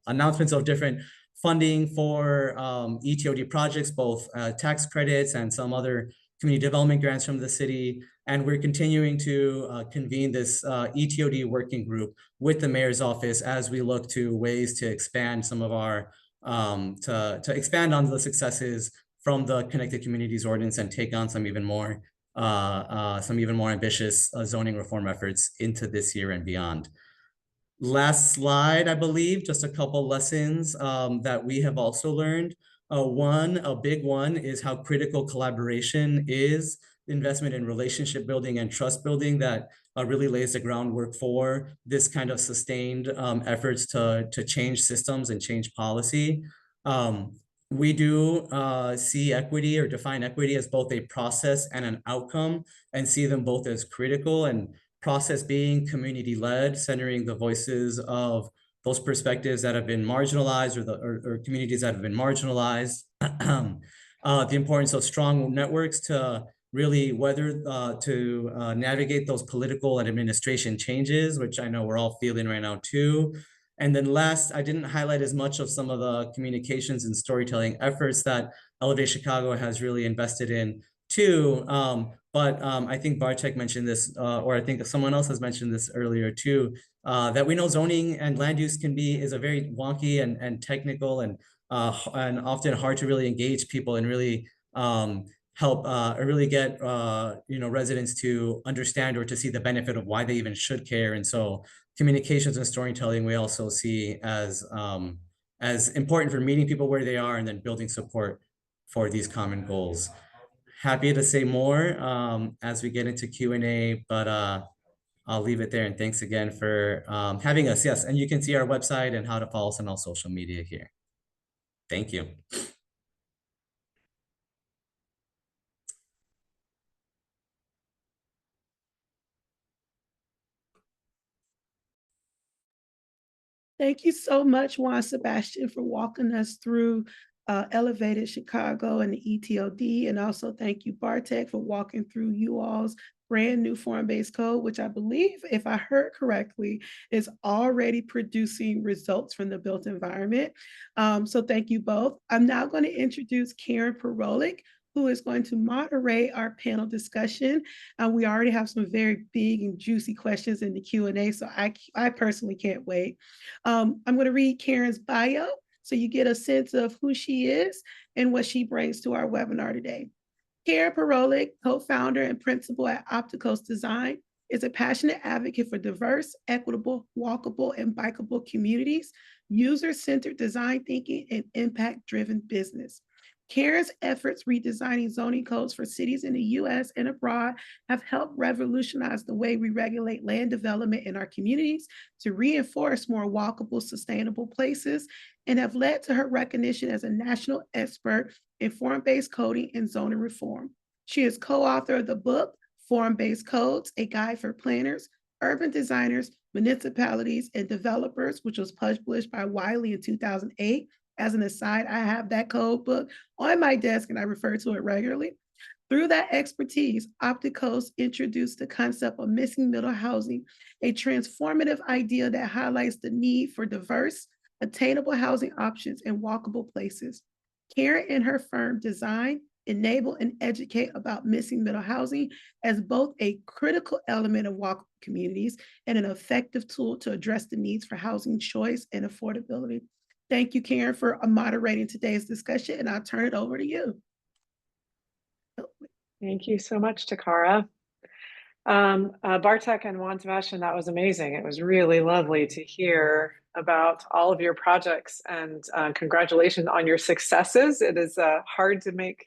announcements of different funding for ETOD projects, both tax credits and some other community development grants from the city. And we're continuing to convene this ETOD working group with the mayor's office as we look to ways to expand some of our, to expand on the successes from the Connected Communities Ordinance and take on some even more ambitious zoning reform efforts into this year and beyond. Last slide, I believe, just a couple lessons that we have also learned. A big one is how critical collaboration is, investment in relationship building and trust building that really lays the groundwork for this kind of sustained efforts to change systems and change policy. We do see equity or define equity as both a process and an outcome, and see them both as critical, and process being community-led, centering the voices of those perspectives that have been marginalized or communities that have been marginalized. The importance of strong networks to really navigate those political and administration changes, which I know we're all feeling right now too. And then last, I didn't highlight as much of some of the communications and storytelling efforts that Elevate Chicago has really invested in too. But I think Bartek mentioned this, or I think someone else has mentioned this earlier too, that we know zoning and land use is a very wonky and technical and often hard to really engage people and really help or really get residents to understand or to see the benefit of why they even should care. And so communications and storytelling we also see as important for meeting people where they are and then building support for these common goals. Happy to say more as we get into Q&A, but I'll leave it there. And thanks again for having us. Yes, and you can see our website and how to follow us on all social media here. Thank you. Thank you so much, Juan Sebastian, for walking us through Elevated Chicago and the ETOD. And also thank you, Bartek, for walking through you all's brand new form-based code, which I believe, if I heard correctly, is already producing results from the built environment. So thank you both. I'm now going to introduce Karen Perolik, who is going to moderate our panel discussion. We already have some very big and juicy questions in the Q&A, so I personally can't wait. I'm going to read Karen's bio so you get a sense of who she is and what she brings to our webinar today. Karen Perolik, co-founder and principal at Opticos Design, is a passionate advocate for diverse, equitable, walkable, and bikeable communities, user-centered design thinking, and impact-driven business. Karen's efforts redesigning zoning codes for cities in the US and abroad have helped revolutionize the way we regulate land development in our communities to reinforce more walkable, sustainable places, and have led to her recognition as a national expert in form-based coding and zoning reform. She is co-author of the book, Form-Based Codes, A Guide for Planners, Urban Designers, Municipalities, and Developers, which was published by Wiley in 2008, As an aside, I have that code book on my desk and I refer to it regularly. Through that expertise, Opticos introduced the concept of missing middle housing, a transformative idea that highlights the need for diverse, attainable housing options in walkable places. Karen and her firm design, enable, and educate about missing middle housing as both a critical element of walkable communities and an effective tool to address the needs for housing choice and affordability. Thank you, Karen, for moderating today's discussion, and I'll turn it over to you. Thank you so much, Takara. Bartek and Juan Sebastian, that was amazing. It was really lovely to hear about all of your projects, and congratulations on your successes. It is hard to make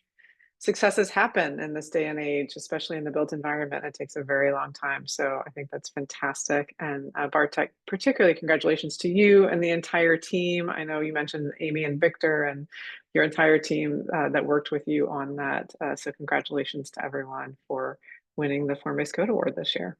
successes happen in this day and age, especially in the built environment. It takes a very long time. So I think that's fantastic. And Bartek, particularly congratulations to you and the entire team. I know you mentioned Amy and Victor and your entire team that worked with you on that. So congratulations to everyone for winning the Form-Based Code Award this year.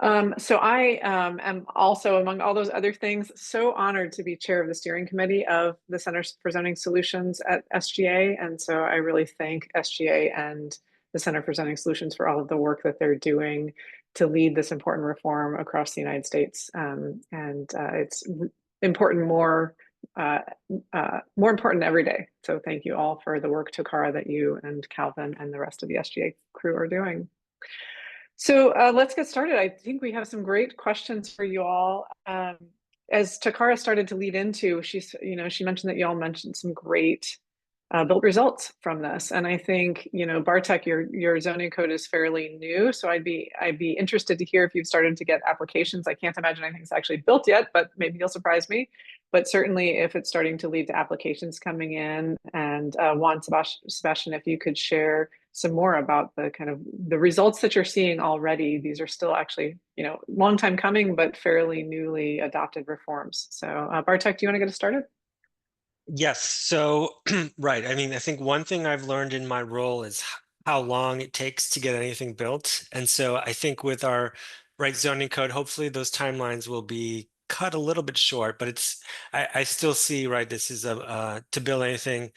So I am also, among all those other things, so honored to be chair of the steering committee of the Center for Zoning Solutions at SGA. And so I really thank SGA and the Center for Zoning Solutions for all of the work that they're doing to lead this important reform across the United States. It's important, more important every day. So thank you all for the work, Takara, that you and Calvin and the rest of the SGA crew are doing. So let's get started. I think we have some great questions for you all. As Takara started to lead into, she mentioned that you all mentioned some great built results from this, and I think Bartek, your zoning code is fairly new, so I'd be interested to hear if you've started to get applications. I can't imagine anything's actually built yet, but maybe you'll surprise me. But certainly, if it's starting to lead to applications coming in, and Juan Sebastian, if you could share some more about the kind of the results that you're seeing already. These are still actually, long time coming, but fairly newly adopted reforms. So Bartek, do you want to get us started? Yes. So, right. I mean, I think one thing I've learned in my role is how long it takes to get anything built. And so I think with our zoning code, hopefully those timelines will be cut a little bit short, but I still see, this is to build anything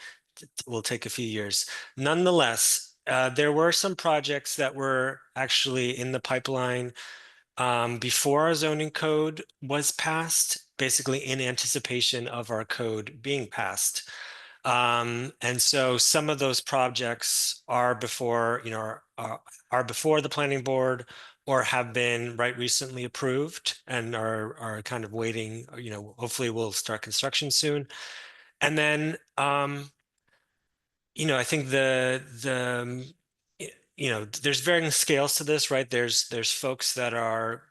will take a few years. Nonetheless, there were some projects that were actually in the pipeline before our zoning code was passed, basically in anticipation of our code being passed. And so some of those projects are before, are before the planning board or have been recently approved and are kind of waiting, hopefully we'll start construction soon. And then, I think there's varying scales to this, right? There's folks that are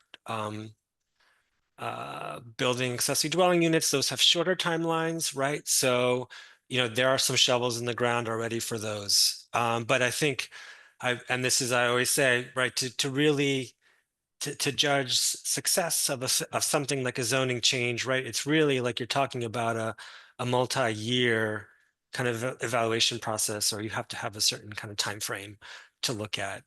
building accessory dwelling units. Those have shorter timelines, right? So, there are some shovels in the ground already for those. But I think, and this is, I always say, right, to really to judge success of something like a zoning change, right? It's really like you're talking about a multi-year kind of evaluation process, or you have to have a certain kind of time frame to look at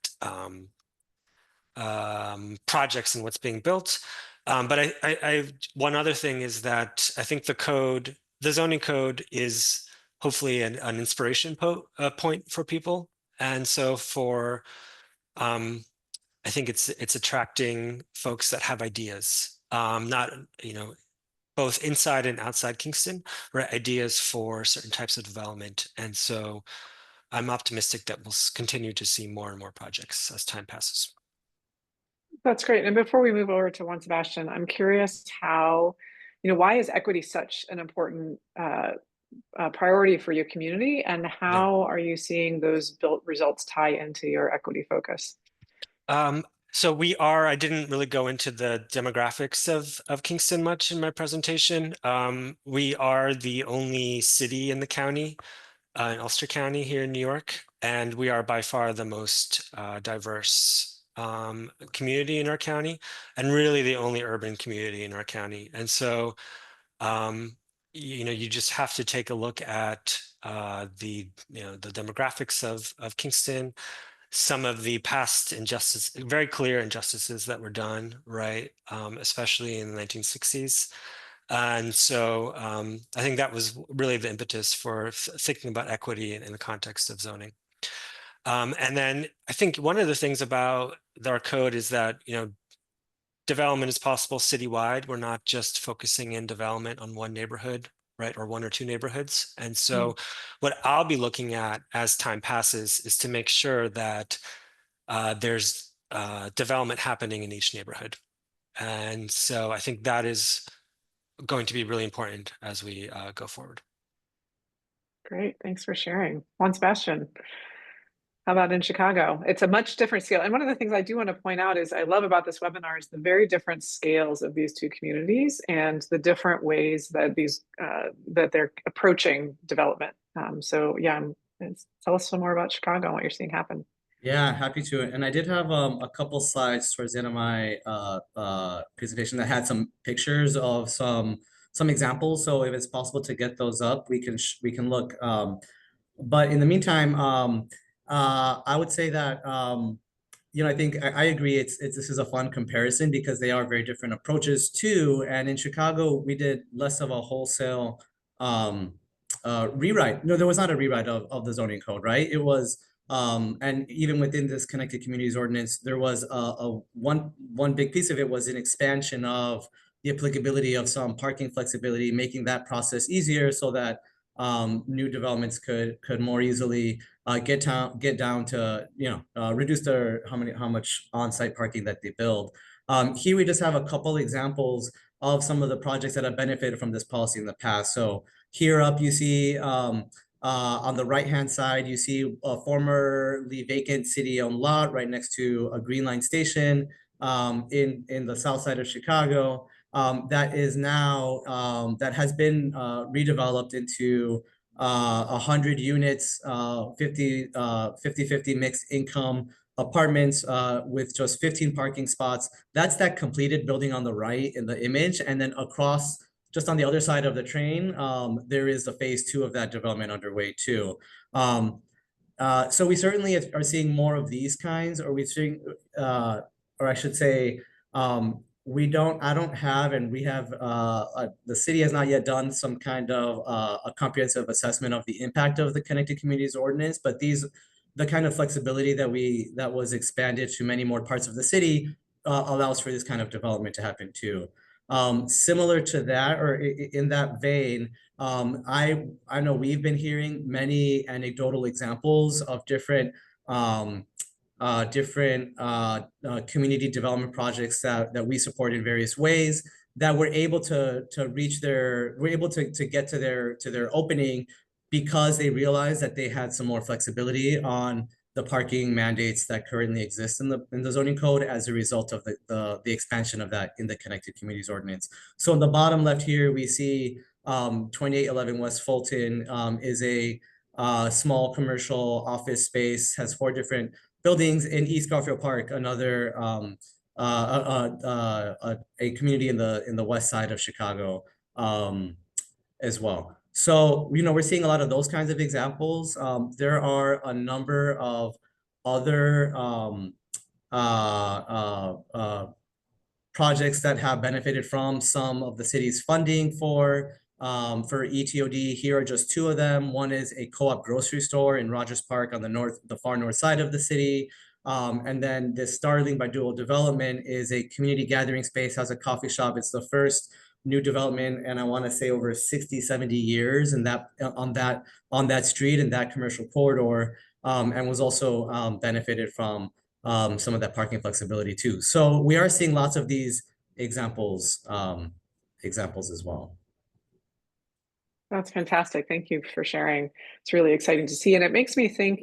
projects and what's being built. But one other thing is that I think the zoning code is hopefully an inspiration point for people. And so I think it's attracting folks that have ideas, not, both inside and outside Kingston, right? Ideas for certain types of development. And so I'm optimistic that we'll continue to see more and more projects as time passes. That's great. And before we move over to Juan Sebastian, I'm curious how, why is equity such an important priority for your community, and how are you seeing those built results tie into your equity focus? So I didn't really go into the demographics of Kingston much in my presentation. We are the only city in the county, in Ulster County here in New York, and we are by far the most diverse community in our county, and really the only urban community in our county. And so, you just have to take a look at the demographics of Kingston, some of the past very clear injustices that were done, right? Especially in the 1960s. And so I think that was really the impetus for thinking about equity in the context of zoning. And then I think one of the things about our code is that, development is possible citywide. We're not just focusing in development on one neighborhood, right, or one or two neighborhoods. And so what I'll be looking at as time passes is to make sure that there's development happening in each neighborhood. And so I think that is going to be really important as we go forward. Great, thanks for sharing. Juan Sebastian, how about in Chicago? It's a much different scale. And one of the things I do want to point out is I love about this webinar is the very different scales of these two communities and the different ways that that they're approaching development. So yeah, tell us some more about Chicago and what you're seeing happen. Yeah, happy to. And I did have a couple slides towards the end of my presentation that had some pictures of some examples. So if it's possible to get those up, we can look. But in the meantime, I would say that I think I agree. This is a fun comparison because they are very different approaches too. And in Chicago, we did less of a wholesale rewrite. No, there was not a rewrite of the zoning code, right? It was and even within this connected communities ordinance, there was one big piece of it was an expansion of the applicability of some parking flexibility, making that process easier so that new developments could more easily get down to reduce how much on-site parking that they build. Here we just have a couple examples of some of the projects that have benefited from this policy in the past. So here up you see on the right-hand side, you see a formerly vacant city-owned lot right next to a Green Line station in the south side of Chicago. That is now that has been redeveloped into 100 units, 50-50 mixed income apartments with just 15 parking spots. That's that completed building on the right in the image, and then across. Just on the other side of the train, there is the phase 2 of that development underway too. So we certainly are seeing more of these kinds, or we're seeing, or I should say, I don't have, and we have, the city has not yet done some kind of a comprehensive assessment of the impact of the Connected Communities Ordinance, but the kind of flexibility that was expanded to many more parts of the city allows for this kind of development to happen too. Similar to that, or in that vein, I know we've been hearing many anecdotal examples of different community development projects that we support in various ways that were able to get to their opening because they realized that they had some more flexibility on the parking mandates that currently exist in the zoning code as a result of the expansion of that in the Connected Communities Ordinance. So in the bottom left here, we see 2811 West Fulton is a small commercial office space, has 4 different buildings in East Garfield Park, another a community in the west side of Chicago as well. So, we're seeing a lot of those kinds of examples. There are a number of other projects that have benefited from some of the city's funding for ETOD. Here are just 2 of them. One is a co-op grocery store in Rogers Park on the far north side of the city. And then this Starling by Dual Development is a community gathering space, has a coffee shop. It's the first new development, and I want to say over 60, 70 years, and on that street in that commercial corridor, and was also benefited from some of that parking flexibility too. So we are seeing lots of these examples as well. That's fantastic. Thank you for sharing. It's really exciting to see. And it makes me think,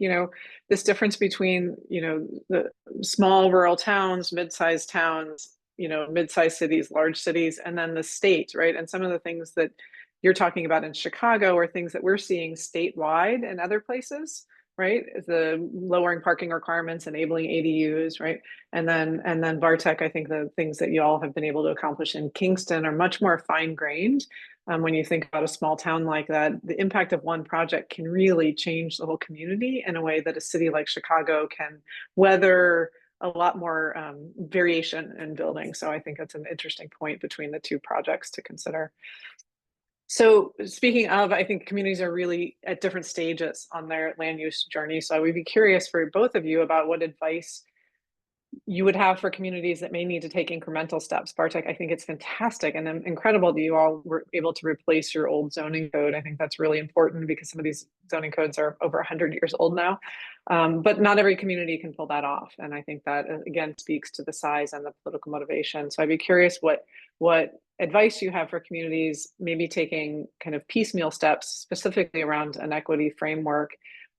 this difference between, the small rural towns, mid-sized towns, mid-sized cities, large cities, and then the state, right? And some of the things that you're talking about in Chicago are things that we're seeing statewide in other places, right? The lowering parking requirements, enabling ADUs, right? And then Bartek, I think the things that you all have been able to accomplish in Kingston are much more fine-grained. When you think about a small town like that, the impact of one project can really change the whole community in a way that a city like Chicago can weather a lot more variation in building. So I think that's an interesting point between the two projects to consider. So speaking of, I think communities are really at different stages on their land use journey. So I would be curious for both of you about what advice you would have for communities that may need to take incremental steps. Bartek, I think it's fantastic and incredible that you all were able to replace your old zoning code. I think that's really important because some of these zoning codes are over 100 years old now. But not every community can pull that off. And I think that, again, speaks to the size and the political motivation. So I'd be curious what advice you have for communities maybe taking kind of piecemeal steps, specifically around an equity framework.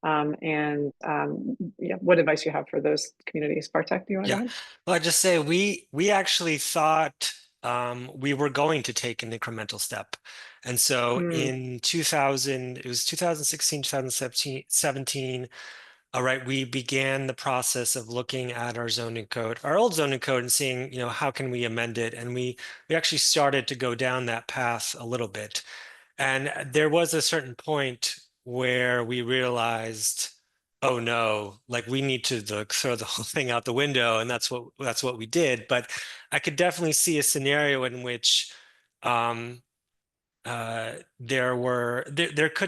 Yeah, what advice you have for those communities. Bartek, do you want to go Yeah, ahead? well, I just say we actually thought we were going to take an incremental step. And so in 2000, it was 2016, 2017, all right, we began the process of looking at our zoning code, our old zoning code, and seeing, how can we amend it? And we actually started to go down that path a little bit. And there was a certain point where we realized, oh no, like we need to throw the whole thing out the window, and that's what we did. But I could definitely see a scenario in which there could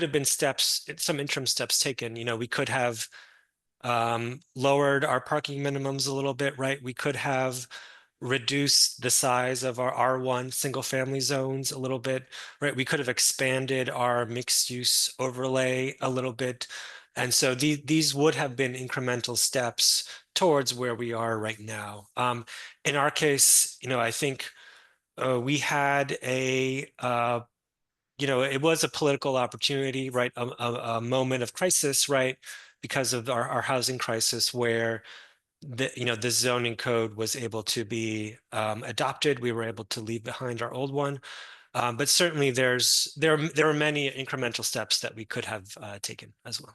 have been steps, some interim steps taken. We could have lowered our parking minimums a little bit, right? We could have reduced the size of our R1 single family zones a little bit, right? We could have expanded our mixed use overlay a little bit. And so these would have been incremental steps towards where we are right now. In our case, I think we had it was a political opportunity, right? A moment of crisis, right? Because of our housing crisis, where the zoning code was able to be adopted. We were able to leave behind our old one. But certainly there are many incremental steps that we could have taken as well.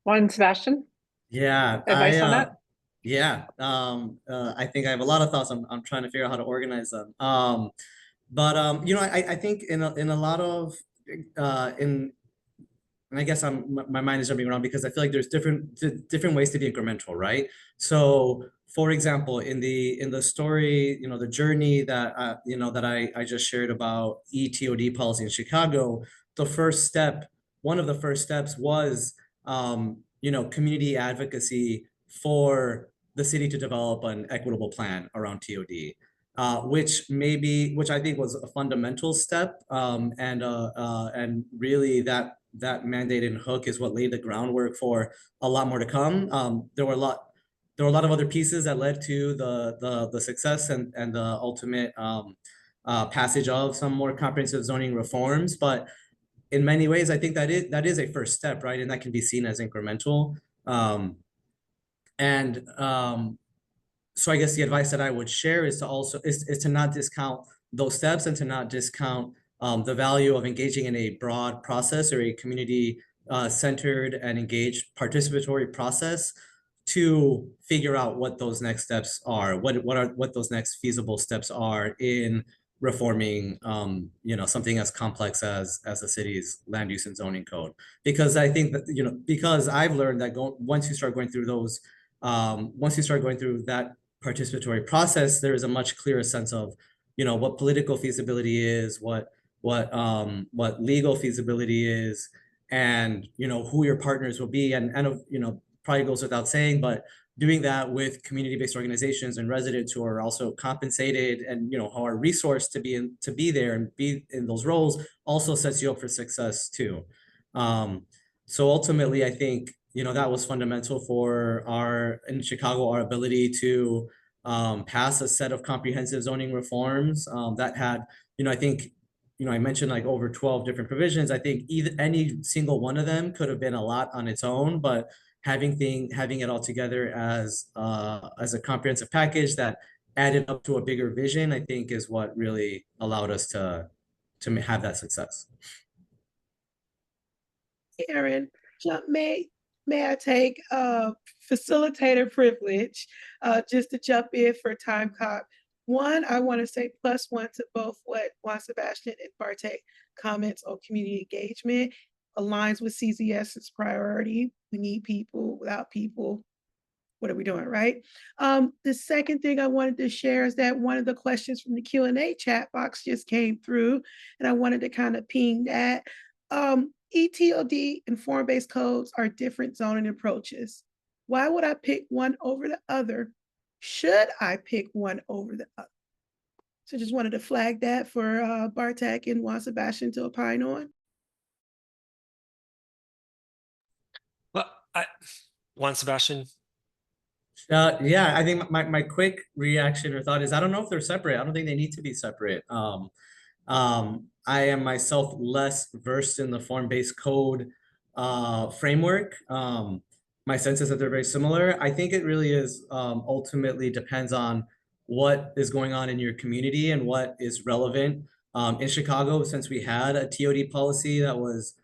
Juan Sebastian, Yeah, advice on that? I think I have a lot of thoughts. I'm trying to figure out how to organize them. I think in a lot of in and I guess my mind is jumping around because I feel like there's different ways to be incremental, right? So, for example, in the story, the journey that that I just shared about ETOD policy in Chicago, one of the first steps was community advocacy for the city to develop an equitable plan around TOD. Which I think was a fundamental step, and really that mandate and hook is what laid the groundwork for a lot more to come. There were a lot of other pieces that led to the success and the ultimate passage of some more comprehensive zoning reforms. But in many ways, I think that is a first step, right? And that can be seen as incremental. So I guess the advice that I would share is to not discount those steps and to not discount the value of engaging in a broad process or a community centered and engaged participatory process to figure out what those next steps are, what those next feasible steps are in reforming something as complex as the city's land use and zoning code. Because I think that because I've learned that once you start going through that participatory process, there is a much clearer sense of what political feasibility is, what legal feasibility is, and who your partners will be, and probably goes without saying, but doing that with community-based organizations and residents who are also compensated and who are resourced to be there and be in those roles also sets you up for success too. So ultimately, I think that was fundamental for in Chicago, our ability to pass a set of comprehensive zoning reforms that had, I think, I mentioned like over 12 different provisions. I think any single one of them could have been a lot on its own, but having it all together as a comprehensive package that added up to a bigger vision, I think, is what really allowed us to have that success. Aaron, may I take facilitator privilege just to jump in for time cop? One, I want to say +1 to both what Juan Sebastian and Bartek comments on community engagement. aligns with CZS's priority. We need people. Without people, what are we doing, right? The second thing I wanted to share is that one of the questions from the Q&A chat box just came through, and I wanted to kind of ping that. ETOD and form-based codes are different zoning approaches. Why would I pick one over the other? Should I pick one over the other? So just wanted to flag that for Bartek and Juan Sebastian to opine on. Well, Juan Sebastian. Yeah, I think my quick reaction or thought is I don't know if they're separate. I don't think they need to be separate. I am myself less versed in the form-based code framework. My sense is that they're very similar. I think it really is ultimately depends on what is going on in your community and what is relevant. In Chicago, since we had a TOD policy that was,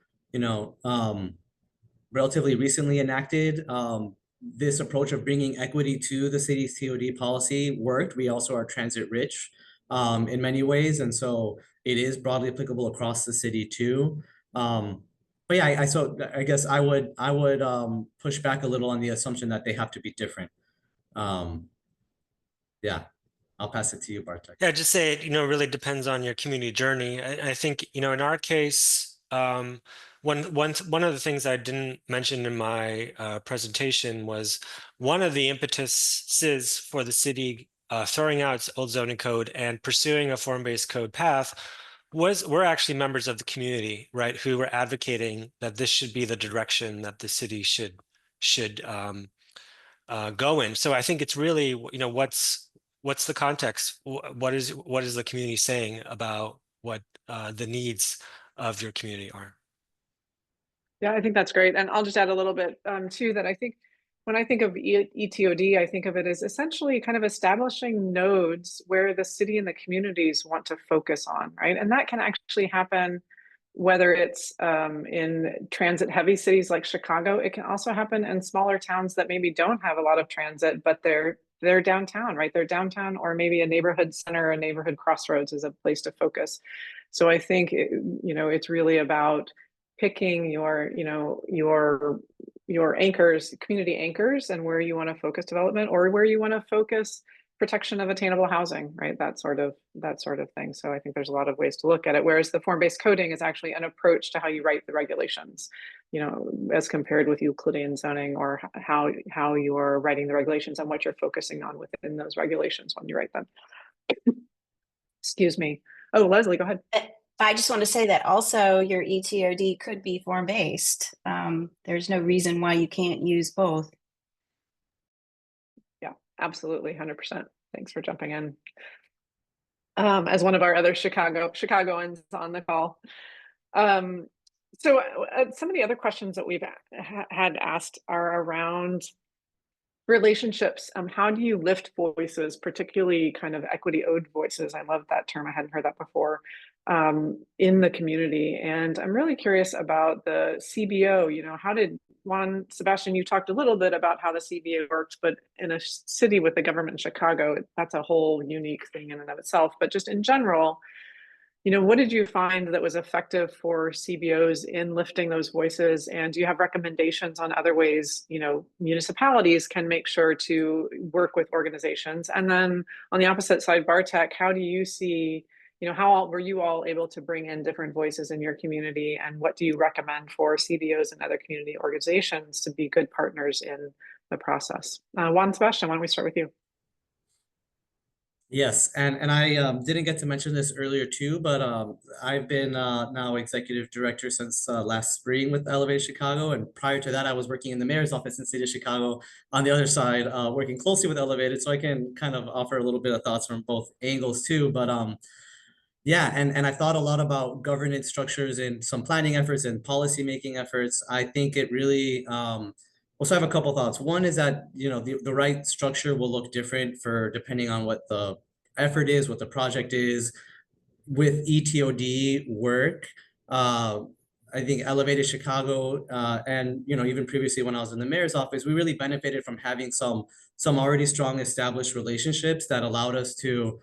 relatively recently enacted, this approach of bringing equity to the city's TOD policy worked. We also are transit rich in many ways, and so it is broadly applicable across the city too. But yeah, I guess I would push back a little on the assumption that they have to be different. Yeah, I'll pass it to you, Bartek. Yeah, just say it, really depends on your community journey. I think, in our case, one of the things I didn't mention in my presentation was one of the impetuses for the city throwing out its old zoning code and pursuing a form-based code path was we're actually members of the community, right, who were advocating that this should be the direction that the city should go in. So I think it's really, what's the context? What is the community saying about what the needs of your community are? Yeah, I think that's great. And I'll just add a little bit too, that I think when I think of ETOD, I think of it as essentially kind of establishing nodes where the city and the communities want to focus on, right? And that can actually happen whether it's in transit heavy cities like Chicago. It can also happen in smaller towns that maybe don't have a lot of transit, but they're downtown, right? They're downtown, or maybe a neighborhood center, a neighborhood crossroads is a place to focus. So I think it's really about picking your anchors, community anchors, and where you want to focus development, or where you want to focus protection of attainable housing, right? That sort of thing. So I think there's a lot of ways to look at it. Whereas the form-based coding is actually an approach to how you write the regulations, as compared with Euclidean zoning, or how you're writing the regulations and what you're focusing on within those regulations when you write them. Excuse me. Oh, Leslie, go ahead. I just want to say that also your ETOD could be form-based. There's no reason why you can't use both. Yeah, absolutely, 100%. Thanks for jumping in. As one of our other Chicagoans on the call. So some of the other questions that we've had asked are around relationships. How do you lift voices, particularly kind of equity owed voices? I love that term. I hadn't heard that before, in the community. And I'm really curious about the CBO. How did Juan Sebastian, you talked a little bit about how the CBO works, but in a city with the government in Chicago, that's a whole unique thing in and of itself. But just in general, what did you find that was effective for CBOs in lifting those voices? And do you have recommendations on other ways, municipalities can make sure to work with organizations? And then on the opposite side, Bartek, how do you see, how were you all able to bring in different voices in your community? And what do you recommend for CBOs and other community organizations to be good partners in the process? Juan Sebastian, why don't we start with you? Yes, and I didn't get to mention this earlier too, but I've been now executive director since last spring with Elevate Chicago, and prior to that, I was working in the mayor's office in the city of Chicago on the other side, working closely with Elevated, so I can kind of offer a little bit of thoughts from both angles too. But yeah, and I thought a lot about governance structures and some planning efforts and policy making efforts. I think it really also have a couple thoughts. One is that, the right structure will look different for depending on what the effort is, what the project is. With ETOD work, I think Elevated Chicago, and even previously when I was in the mayor's office, we really benefited from having some already strong established relationships that allowed us to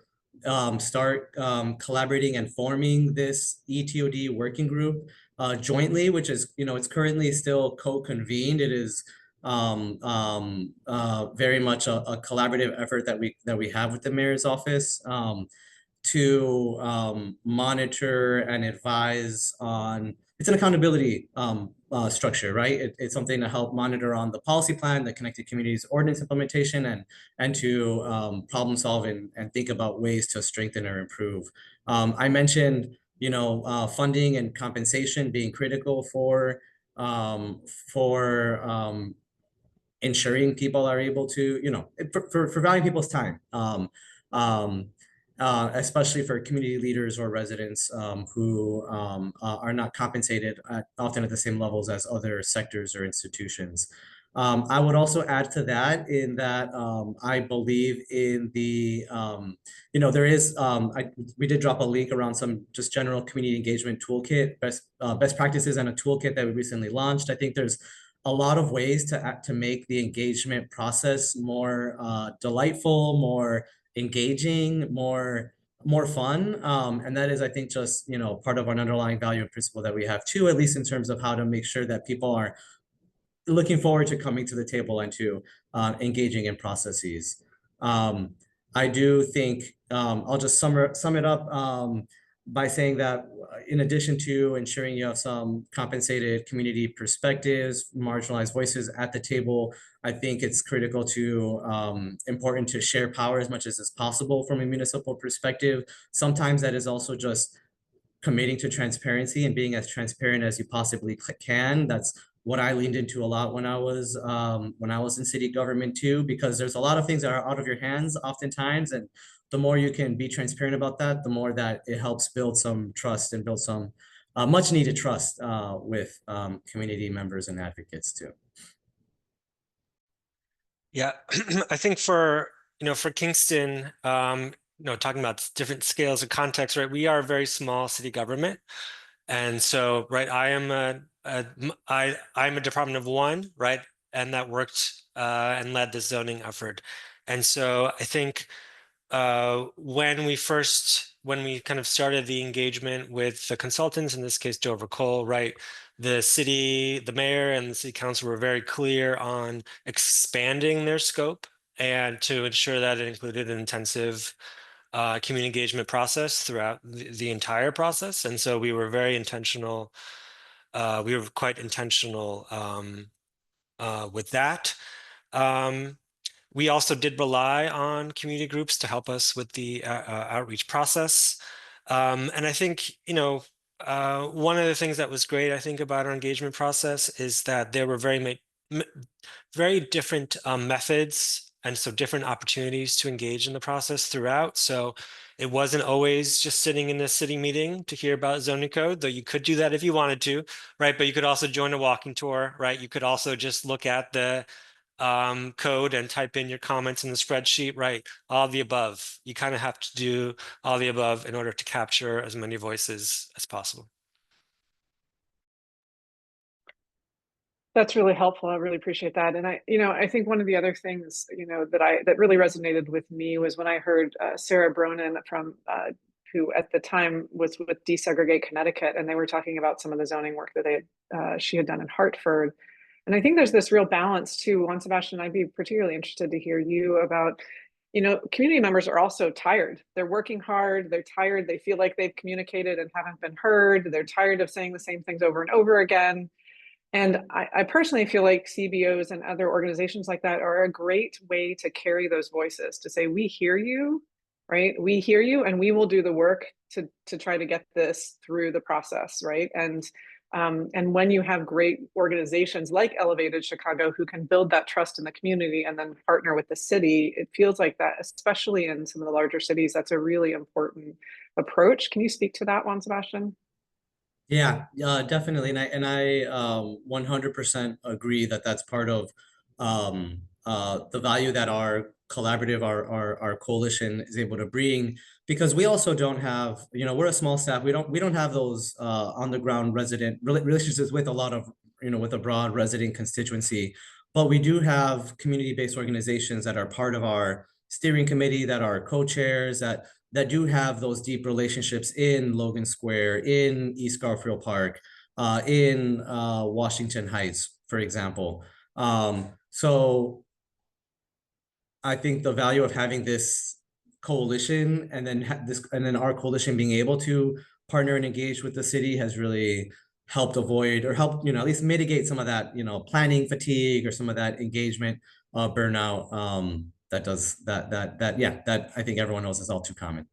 start collaborating and forming this ETOD working group jointly, which is, it's currently still co-convened. It is very much a collaborative effort that we have with the mayor's office to monitor and advise on. It's an accountability structure, right? It's something to help monitor on the policy plan, the Connected Communities Ordinance implementation, and to problem solve and think about ways to strengthen or improve. I mentioned, funding and compensation being critical for ensuring people are able to, for valuing people's time, especially for community leaders or residents who are not compensated often at the same levels as other sectors or institutions. I would also add to that in that I believe in the, there is, we did drop a link around some just general community engagement toolkit, best practices and a toolkit that we recently launched. I think there's a lot of ways to make the engagement process more delightful, more engaging, more fun. And that is, I think, just, part of an underlying value and principle that we have too, at least in terms of how to make sure that people are looking forward to coming to the table and to engaging in processes. I do think I'll just sum it up by saying that in addition to ensuring you have some compensated community perspectives, marginalized voices at the table, I think it's critical to important to share power as much as is possible from a municipal perspective. Sometimes that is also just committing to transparency and being as transparent as you possibly can. That's what I leaned into a lot when I was in city government too, because there's a lot of things that are out of your hands oftentimes, and the more you can be transparent about that, the more that it helps build some trust and build some much needed trust with community members and advocates too. Yeah, I think for Kingston, talking about different scales of context, right? We are a very small city government. And so, right, I'm a department of one, right? And that worked and led the zoning effort. And so I think when we kind of started the engagement with the consultants, in this case, Dover Cole, right? The mayor and the city council were very clear on expanding their scope and to ensure that it included an intensive community engagement process throughout the entire process. And so we were very intentional. We were quite intentional with that. We also did rely on community groups to help us with the outreach process. And I think, one of the things that was great, I think, about our engagement process is that there were very different methods and so different opportunities to engage in the process throughout. So it wasn't always just sitting in a city meeting to hear about zoning code, though you could do that if you wanted to, right? But you could also join a walking tour, right? You could also just look at the code and type in your comments in the spreadsheet, right? All the above. You kind of have to do all the above in order to capture as many voices as possible. That's really helpful. I really appreciate that. And I think one of the other things, that really resonated with me was when I heard Sarah Bronin from who at the time was with Desegregate Connecticut, and they were talking about some of the zoning work that she had done in Hartford. And I think there's this real balance too. Juan Sebastian, I'd be particularly interested to hear you about, community members are also tired. They're working hard. They're tired. They feel like they've communicated and haven't been heard. They're tired of saying the same things over and over again. And I personally feel like CBOs and other organizations like that are a great way to carry those voices, to say, we hear you, right? We hear you, and we will do the work to try to get this through the process, right? And when you have great organizations like Elevated Chicago who can build that trust in the community and then partner with the city, it feels like that, especially in some of the larger cities, that's a really important approach. Can you speak to that, Juan Sebastian? Yeah, definitely. And I 100% agree that that's part of the value that our collaborative, our coalition is able to bring, because we also don't have, we're a small staff. We don't have those on the ground resident relationships with a lot of, with a broad resident constituency, but we do have community-based organizations that are part of our steering committee, that are co-chairs, that that do have those deep relationships in Logan Square, in East Garfield Park, in Washington Heights, for example. So I think the value of having this coalition and then our coalition being able to partner and engage with the city has really helped avoid or helped, at least mitigate some of that, planning fatigue or some of that engagement burnout. That I think everyone knows is all too common.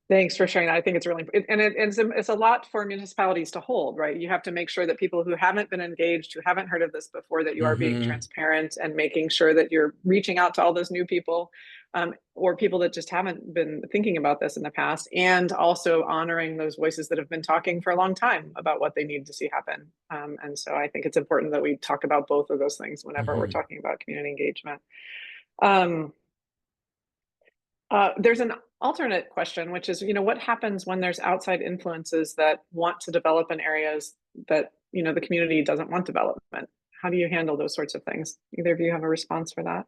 Thanks for sharing that. I think it's really, it's a lot for municipalities to hold, right? You have to make sure that people who haven't been engaged, who haven't heard of this before, that you are being transparent and making sure that you're reaching out to all those new people, or people that just haven't been thinking about this in the past, and also honoring those voices that have been talking for a long time about what they need to see happen. And so I think it's important that we talk about both of those things whenever we're talking about community engagement. There's an alternate question, which is, what happens when there's outside influences that want to develop in areas that, the community doesn't want development? How do you handle those sorts of things? Either of you have a response for that?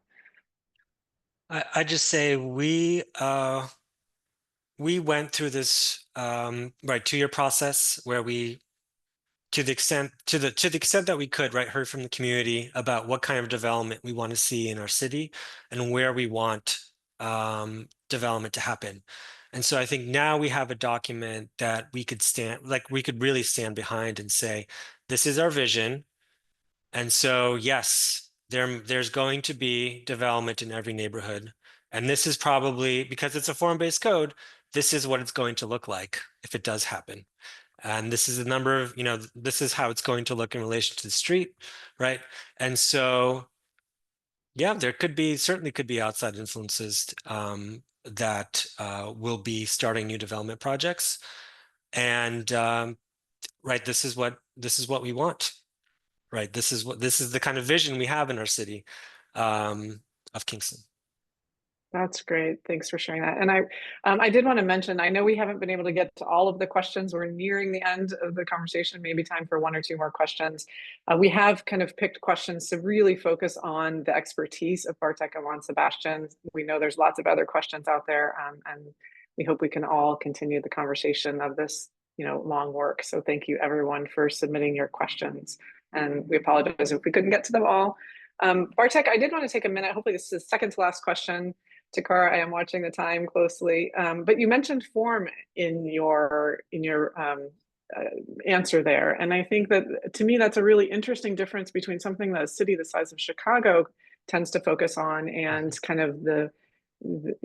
I just say we went through this 2-year process where we, to the extent that we could, heard from the community about what kind of development we want to see in our city and where we want development to happen. And so I think now we have a document that we could really stand behind and say, this is our vision. And so, yes, there's going to be development in every neighborhood. And this is probably, because it's a form-based code, this is what it's going to look like if it does happen. And this is the number of, this is how it's going to look in relation to the street, right? And so, yeah, there certainly could be outside influences that will be starting new development projects. And this is what we want, right? This is the kind of vision we have in our city of Kingston. That's great. Thanks for sharing that. And I did want to mention, I know we haven't been able to get to all of the questions. We're nearing the end of the conversation, maybe time for 1 or 2 more questions. We have kind of picked questions to really focus on the expertise of Bartek and Juan Sebastian. We know there's lots of other questions out there, and we hope we can all continue the conversation of this, long work. So thank you everyone for submitting your questions. And we apologize if we couldn't get to them all. Bartek, I did want to take a minute. Hopefully this is the second to last question. Takara, I am watching the time closely, but you mentioned form in your answer there, and I think that, to me, that's a really interesting difference between something that a city the size of Chicago tends to focus on, and kind of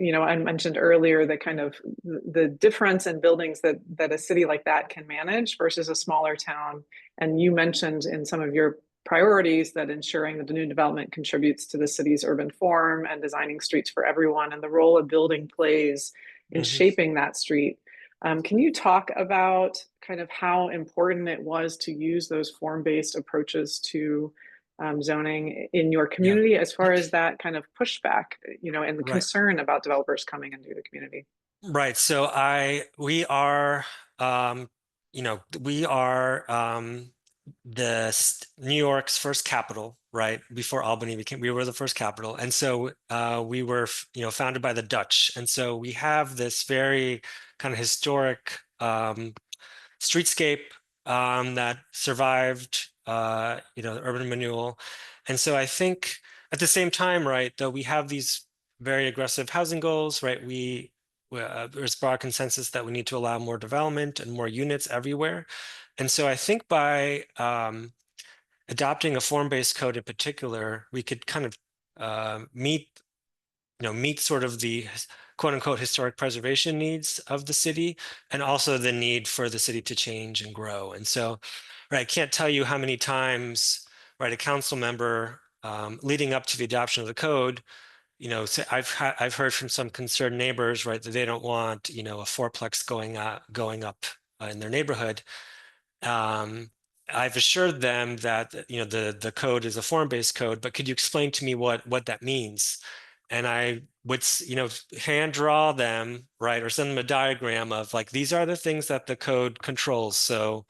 I mentioned earlier the kind of the difference in buildings that a city like that can manage versus a smaller town. And you mentioned in some of your priorities that ensuring that the new development contributes to the city's urban form and designing streets for everyone, and the role a building plays in shaping that street. Can you talk about kind of how important it was to use those form-based approaches to zoning in your community, as far as that kind of pushback, and the concern about developers coming into the community? Right. So we are New York's first capital, right? Before Albany we were the first capital. And so we were, founded by the Dutch. And so we have this very kind of historic streetscape that survived, urban renewal. And so I think at the same time, right, though we have these very aggressive housing goals, right? There's broad consensus that we need to allow more development and more units everywhere. And so I think by adopting a form-based code in particular, we could kind of meet sort of the quote unquote historic preservation needs of the city, and also the need for the city to change and grow. And so, right, I can't tell you how many times, right, a council member leading up to the adoption of the code, I've heard from some concerned neighbors, right, that they don't want, a fourplex going up in their neighborhood. I've assured them that, the code is a form-based code, but could you explain to me what that means? And I would, hand draw them, right, or send them a diagram of like, these are the things that the code controls. So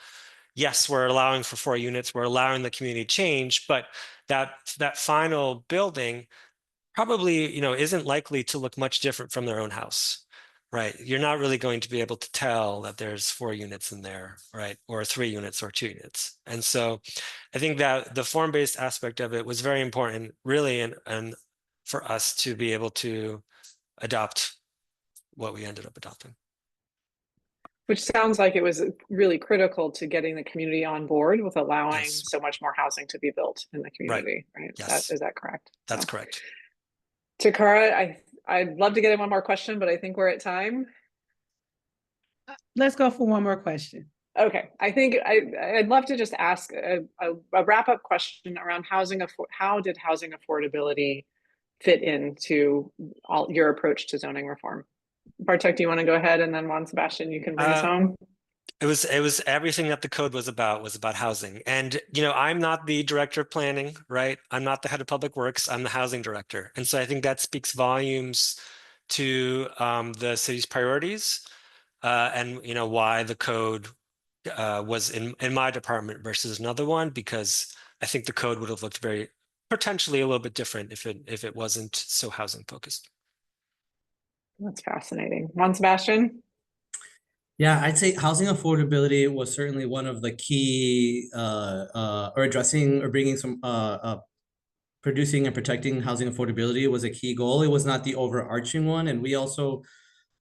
yes, we're allowing for 4 units, we're allowing the community change, but that final building probably, isn't likely to look much different from their own house. right? You're not really going to be able to tell that there's 4 units in there, right? Or 3 units or 2 units. And so I think that the form-based aspect of it was very important, really, and for us to be able to adopt what we ended up adopting. Which sounds like it was really critical to getting the community on board with allowing Yes. so much more housing to be built in the community, right? Yes. Is that correct? That's So, correct. Takara, I'd love to get in one more question, but I think we're at time. Let's go for one more question. Okay, I think I'd love to just ask a wrap-up question around how did housing affordability fit into all your approach to zoning reform? Bartek, do you want to go ahead, and then Juan Sebastian, you can bring us home? It was everything that the code was about housing. And, I'm not the director of planning, right? I'm not the head of public works. I'm the housing director. And so I think that speaks volumes to the city's priorities and, why the code was in my department versus another one, because I think the code would have looked very potentially a little bit different if it wasn't so housing focused. That's fascinating. Juan Sebastian? Yeah, I'd say housing affordability was certainly one of the key or addressing or bringing some producing and protecting housing affordability was a key goal. It was not the overarching one, and we also,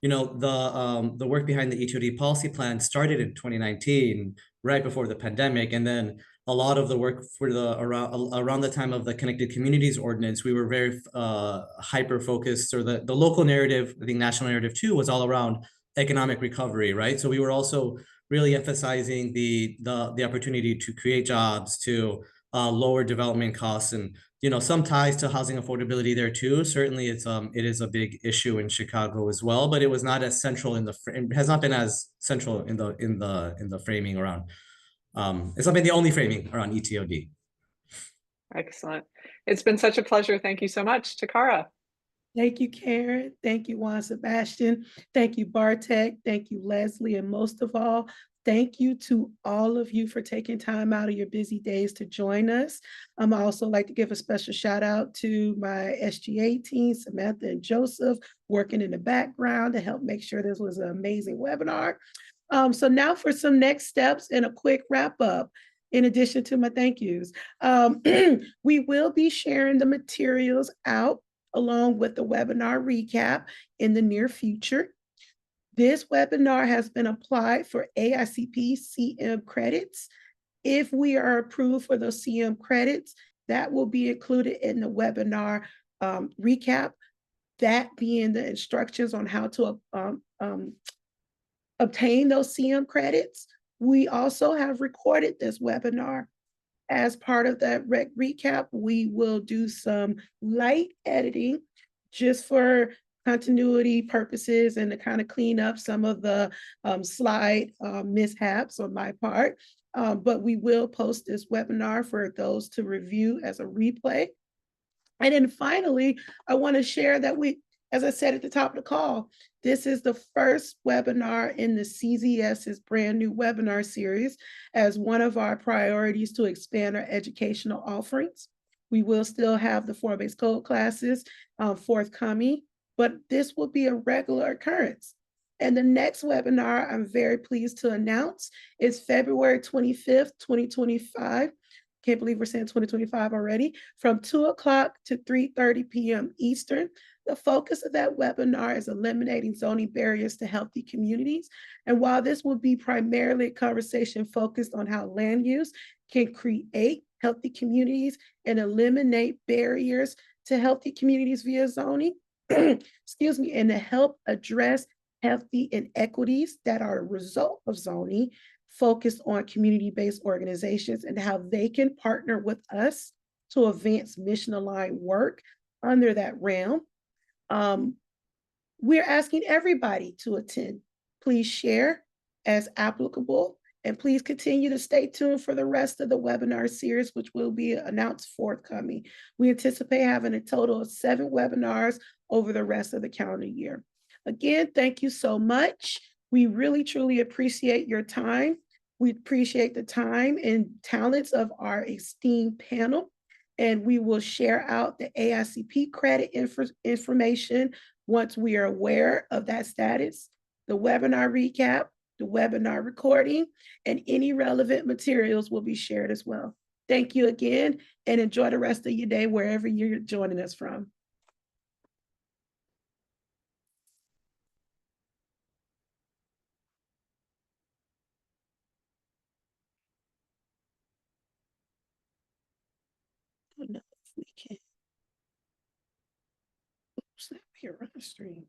the work behind the ETOD policy plan started in 2019, right before the pandemic, and then a lot of the work for the around the time of the Connected Communities Ordinance, we were very hyper focused, or the local narrative, I think national narrative too, was all around economic recovery, right? So we were also really emphasizing the opportunity to create jobs, to lower development costs, and some ties to housing affordability there too. Certainly, it is a big issue in Chicago as well, but it was not as central it has not been as central in the framing around. It's not been the only framing around ETOD. Excellent. It's been such a pleasure. Thank you so much, Takara. Thank you, Karen. Thank you, Juan Sebastian. Thank you, Bartek. Thank you, Leslie. And most of all, thank you to all of you for taking time out of your busy days to join us. I also like to give a special shout out to my SGA team, Samantha and Joseph, working in the background to help make sure this was an amazing webinar. So now for some next steps and a quick wrap up. In addition to my thank yous, we will be sharing the materials out along with the webinar recap in the near future. This webinar has been applied for AICP CM credits. If we are approved for those CM credits, that will be included in the webinar recap, that being the instructions on how to obtain those CM credits. We also have recorded this webinar. As part of that recap, we will do some light editing just for continuity purposes and to kind of clean up some of the slide mishaps on my part. But we will post this webinar for those to review as a replay. And then finally, I want to share that as I said at the top of the call, this is the first webinar in the CZS's brand new webinar series as one of our priorities to expand our educational offerings. We will still have the form-based code classes forthcoming, but this will be a regular occurrence. And the next webinar I'm very pleased to announce is February 25th, 2025. Can't believe we're saying 2025 already, from 2 o'clock to 3:30 p.m. Eastern. The focus of that webinar is eliminating zoning barriers to healthy communities. And while this will be primarily a conversation focused on how land use can create healthy communities and eliminate barriers to healthy communities via zoning, excuse me, and to help address healthy inequities that are a result of zoning, focused on community-based organizations and how they can partner with us to advance mission-aligned work under that realm. We're asking everybody to attend. Please share as applicable, and please continue to stay tuned for the rest of the webinar series, which will be announced forthcoming. We anticipate having a total of 7 webinars over the rest of the calendar year. Again, thank you so much. We really, truly appreciate your time. We appreciate the time and talents of our esteemed panel, and we will share out the AICP credit information Once we are aware of that status, the webinar recap, the webinar recording, and any relevant materials will be shared as well. Thank you again, and enjoy the rest of your day wherever you're joining us from. I don't know if we can. Oops, that here on the stream.